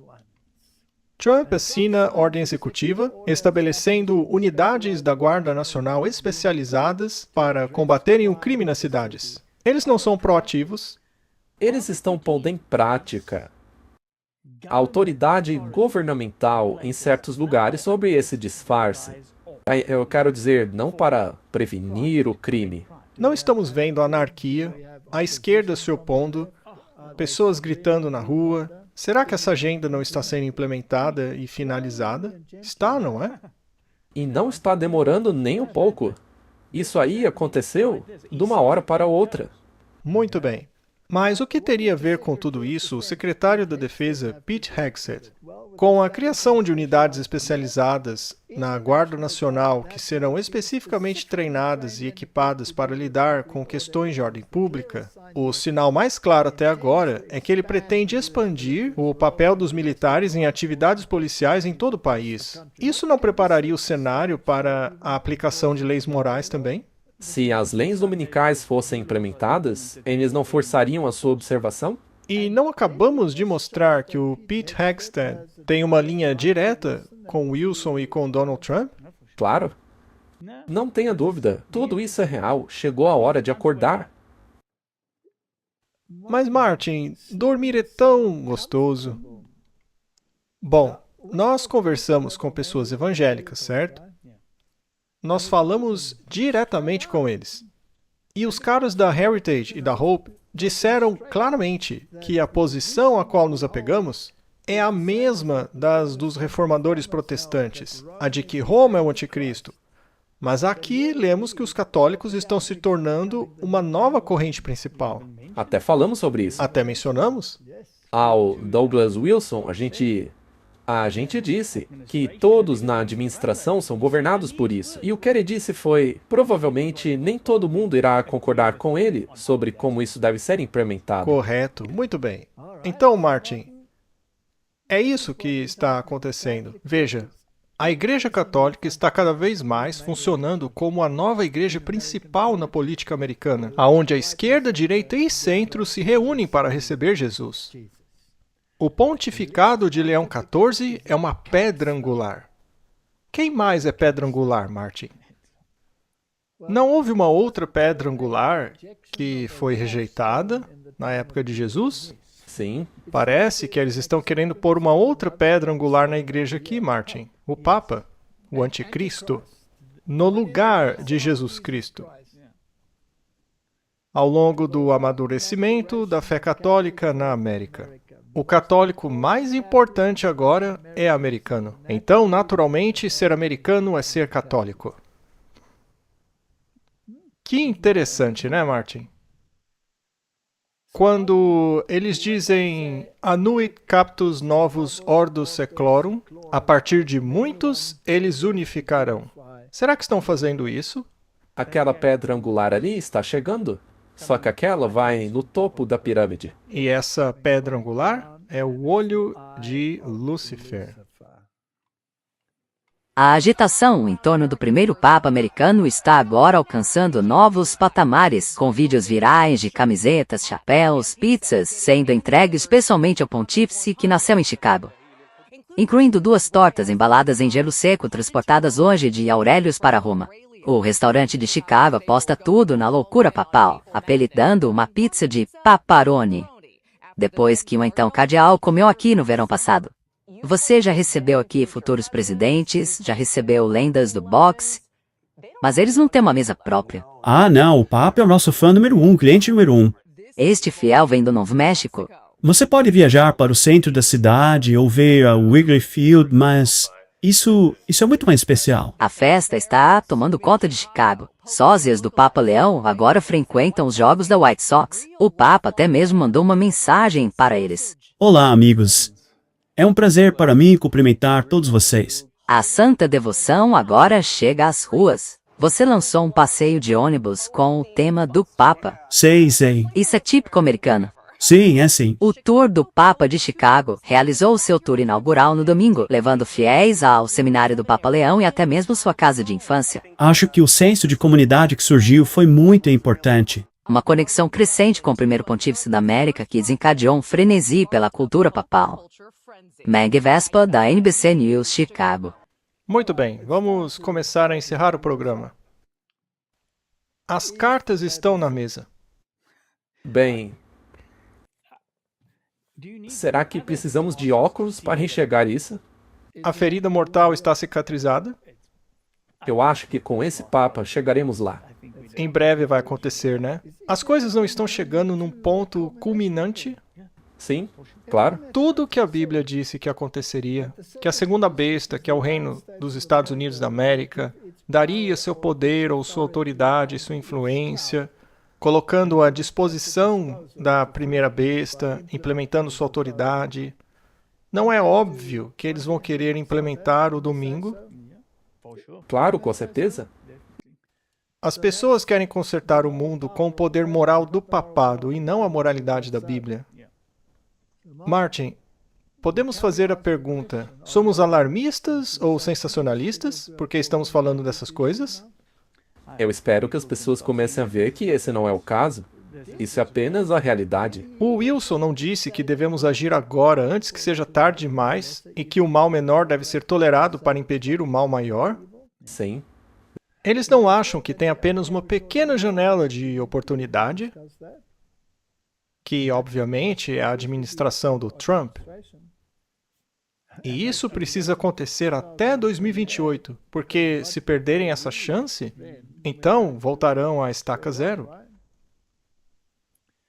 Trump assina ordem executiva, estabelecendo unidades da Guarda Nacional especializadas para combaterem o crime nas cidades. Eles não são proativos. Eles estão pondo em prática a autoridade governamental em certos lugares sobre esse disfarce. Eu quero dizer, não para prevenir o crime, Não estamos vendo anarquia, a esquerda se opondo, pessoas gritando na rua. Será que essa agenda não está sendo implementada e finalizada? Está, não é? E não está demorando nem um pouco. Isso aí aconteceu de uma hora para outra. Muito bem. Mas o que teria a ver com tudo isso o secretário da Defesa, Pete Hegseth? Com a criação de unidades especializadas na Guarda Nacional que serão especificamente treinadas e equipadas para lidar com questões de ordem pública, o sinal mais claro até agora é que ele pretende expandir o papel dos militares em atividades policiais em todo o país. Isso não prepararia o cenário para a aplicação de leis morais também? Se as leis dominicais fossem implementadas, eles não forçariam a sua observação? E não acabamos de mostrar que o Pete Hegseth tem uma linha direta com Wilson e com Donald Trump? Claro. Não tenha dúvida. Tudo isso é real. Chegou a hora de acordar. Mas, Martin, dormir é tão gostoso. Bom, nós conversamos com pessoas evangélicas, certo? Nós falamos diretamente com eles. E os caras da Heritage e da Hope disseram claramente que a posição a qual nos apegamos é a mesma das dos reformadores protestantes, a de que Roma é o anticristo. Mas aqui lemos que os católicos estão se tornando uma nova corrente principal. Até falamos sobre isso. Até mencionamos? Ao Douglas Wilson, a gente disse que todos na administração são governados por isso. E o que ele disse foi, provavelmente nem todo mundo irá concordar com ele sobre como isso deve ser implementado. Correto. Muito bem. Então, Martin, é isso que está acontecendo. Veja, a Igreja Católica está cada vez mais funcionando como a nova igreja principal na política americana, onde a esquerda, direita e centro se reúnem para receber Jesus. O pontificado de Leão XIV é uma pedra angular. Quem mais é pedra angular, Martin? Não houve uma outra pedra angular que foi rejeitada na época de Jesus? Sim. Parece que eles estão querendo pôr uma outra pedra angular na igreja aqui, Martin. O Papa, o Anticristo, no lugar de Jesus Cristo. Ao longo do amadurecimento da fé católica na América. O católico mais importante agora é americano. Então, naturalmente, ser americano é ser católico. Que interessante, né, Martin? Quando eles dizem Annuit captus novus ordo seclorum, a partir de muitos eles unificarão. Será que estão fazendo isso? Aquela pedra angular ali está chegando. Só que aquela vai no topo da pirâmide. E essa pedra angular é o olho de Lúcifer. A agitação em torno do primeiro Papa americano está agora alcançando novos patamares, com vídeos virais de camisetas, chapéus, pizzas sendo entregues pessoalmente ao pontífice que nasceu em Chicago, incluindo 2 tortas embaladas em gelo seco transportadas hoje de Aurelius para Roma. O restaurante de Chicago aposta tudo na loucura papal, apelidando uma pizza de Paparoni, depois que o então cardeal comeu aqui no verão passado. Você já recebeu aqui futuros presidentes, já recebeu lendas do boxe, mas eles não têm uma mesa própria. Ah, não, o Papa é o nosso fã número 1, cliente número 1. Este fiel vem do Novo México. Você pode viajar para o centro da cidade ou ver a Wrigley Field, mas isso é muito mais especial. A festa está tomando conta de Chicago. Sósias do Papa Leão agora frequentam os jogos da White Sox. O Papa até mesmo mandou uma mensagem para eles. Olá, amigos. É um prazer para mim cumprimentar todos vocês. A santa devoção agora chega às ruas. Você lançou um passeio de ônibus com o tema do Papa. Sei. Isso é típico americano. Sim, é sim. O Tour do Papa de Chicago realizou seu tour inaugural no domingo, levando fiéis ao seminário do Papa Leão e até mesmo sua casa de infância. Acho que o senso de comunidade que surgiu foi muito importante. Uma conexão crescente com o primeiro pontífice da América que desencadeou um frenesi pela cultura papal. Meg Vespa, da NBC News, Chicago. Muito bem, vamos começar a encerrar o programa. As cartas estão na mesa. Bem, será que precisamos de óculos para enxergar isso? A ferida mortal está cicatrizada? Eu acho que com esse Papa chegaremos lá. Em breve vai acontecer, né? As coisas não estão chegando num ponto culminante? Sim, claro. Tudo que a Bíblia disse que aconteceria, que a segunda besta, que é o reino dos Estados Unidos da América, daria seu poder ou sua autoridade, sua influência, colocando à disposição da primeira besta, implementando sua autoridade. Não é óbvio que eles vão querer implementar o domingo? Claro, com certeza. As pessoas querem consertar o mundo com o poder moral do papado e não a moralidade da Bíblia. Martin, podemos fazer a pergunta: somos alarmistas ou sensacionalistas porque estamos falando dessas coisas? Eu espero que as pessoas comecem a ver que esse não é o caso. Isso é apenas a realidade. O Wilson não disse que devemos agir agora antes que seja tarde demais e que o mal menor deve ser tolerado para impedir o mal maior? Sim. Eles não acham que tem apenas uma pequena janela de oportunidade? Que, obviamente, é a administração do Trump. E isso precisa acontecer até 2028, porque se perderem essa chance, então voltarão à estaca zero.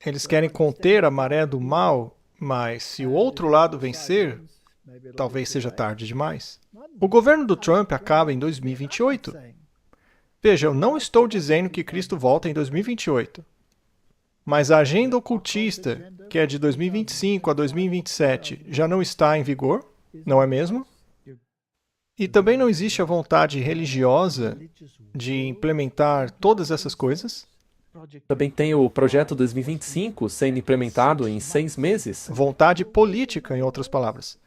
Eles querem conter a maré do mal, mas se o outro lado vencer, talvez seja tarde demais. O governo do Trump acaba em 2028. Veja, eu não estou dizendo que Cristo volta em 2028. Mas a agenda ocultista, que é de 2025 a 2027, já não está em vigor, não é mesmo? E também não existe a vontade religiosa de implementar todas essas coisas? Também tem o projeto 2025 sendo implementado em 6 meses. Vontade política, em outras palavras.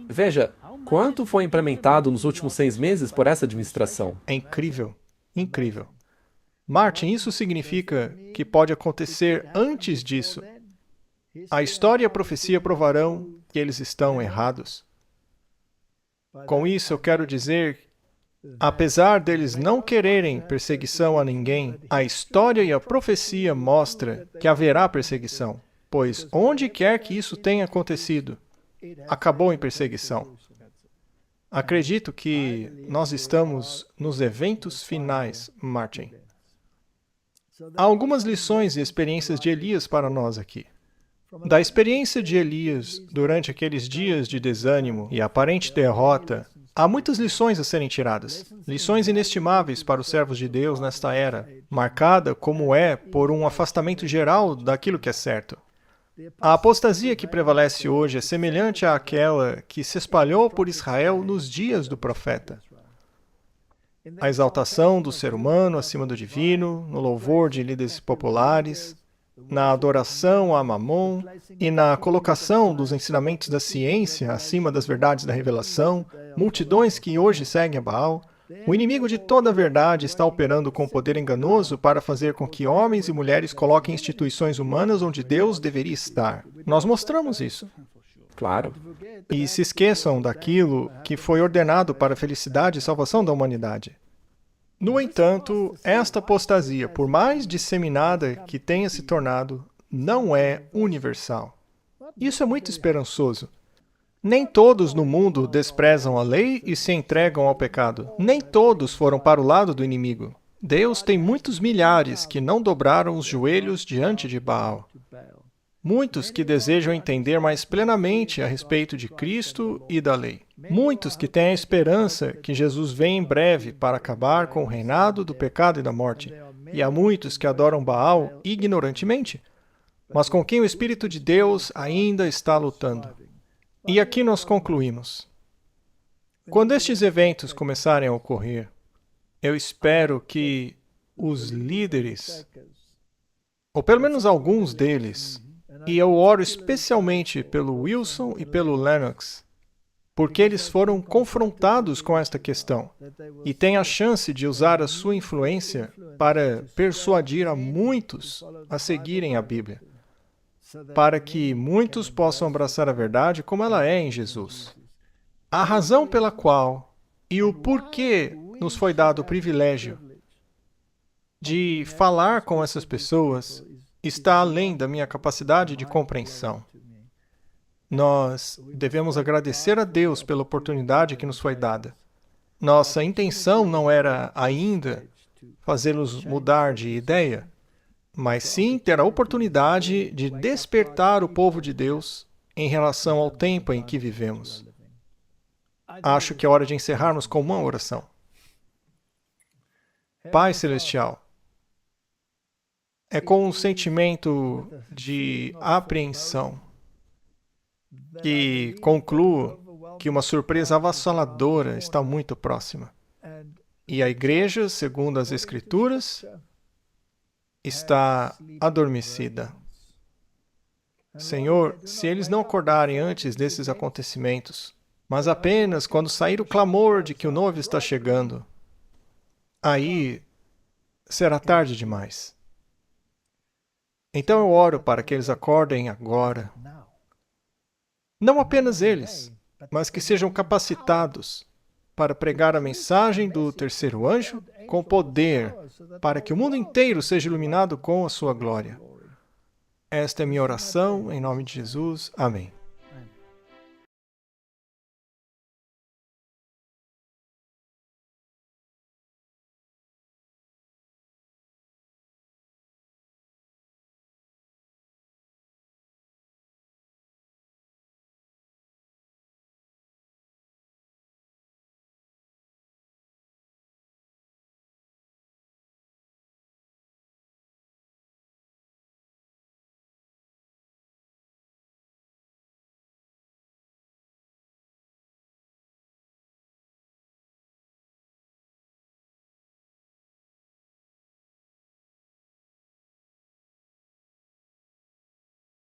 Veja, quanto foi implementado nos últimos 6 meses por essa administração? É incrível. Incrível. Martin, isso significa que pode acontecer antes disso. A história e a profecia provarão que eles estão errados. Com isso, eu quero dizer, apesar deles não quererem perseguição a ninguém, a história e a profecia mostram que haverá perseguição, pois onde quer que isso tenha acontecido, acabou em perseguição. Acredito que nós estamos nos eventos finais, Martin. Há algumas lições e experiências de Elias para nós aqui. Da experiência de Elias durante aqueles dias de desânimo e aparente derrota, há muitas lições a serem tiradas. Lições inestimáveis para os servos de Deus nesta era, marcada como é por um afastamento geral daquilo que é certo. A apostasia que prevalece hoje é semelhante àquela que se espalhou por Israel nos dias do profeta. A exaltação do ser humano acima do divino, no louvor de líderes populares, na adoração a Mamon e na colocação dos ensinamentos da ciência acima das verdades da revelação, multidões que hoje seguem a Baal. O inimigo de toda a verdade está operando com poder enganoso para fazer com que homens e mulheres coloquem instituições humanas onde Deus deveria estar. Nós mostramos isso. Claro. E se esqueçam daquilo que foi ordenado para a felicidade e salvação da humanidade. No entanto, esta apostasia, por mais disseminada que tenha se tornado, não é universal. Isso é muito esperançoso. Nem todos no mundo desprezam a lei e se entregam ao pecado. Nem todos foram para o lado do inimigo. Deus tem muitos milhares que não dobraram os joelhos diante de Baal. Muitos que desejam entender mais plenamente a respeito de Cristo e da lei. Muitos que têm a esperança que Jesus vem em breve para acabar com o reinado do pecado e da morte. E há muitos que adoram Baal ignorantemente, mas com quem o Espírito de Deus ainda está lutando. E aqui nós concluímos. Quando estes eventos começarem a ocorrer, eu espero que os líderes, ou pelo menos alguns deles, e eu oro especialmente pelo Wilson e pelo Lennox, porque eles foram confrontados com esta questão e têm a chance de usar a sua influência para persuadir a muitos a seguirem a Bíblia, para que muitos possam abraçar a verdade como ela é em Jesus. A razão pela qual e o porquê nos foi dado o privilégio de falar com essas pessoas está além da minha capacidade de compreensão. Nós devemos agradecer a Deus pela oportunidade que nos foi dada. Nossa intenção não era ainda fazê-los mudar de ideia, mas sim ter a oportunidade de despertar o povo de Deus em relação ao tempo em que vivemos. Acho que é hora de encerrarmos com uma oração. Pai Celestial, é com um sentimento de apreensão que concluo que uma surpresa avassaladora está muito próxima. E a igreja, segundo as Escrituras, está adormecida. Senhor, se eles não acordarem antes desses acontecimentos, mas apenas quando sair o clamor de que o noivo está chegando, aí será tarde demais. Então eu oro para que eles acordem agora. Não apenas eles, mas que sejam capacitados para pregar a mensagem do terceiro anjo com poder, para que o mundo inteiro seja iluminado com a sua glória. Esta é minha oração, em nome de Jesus. Amém.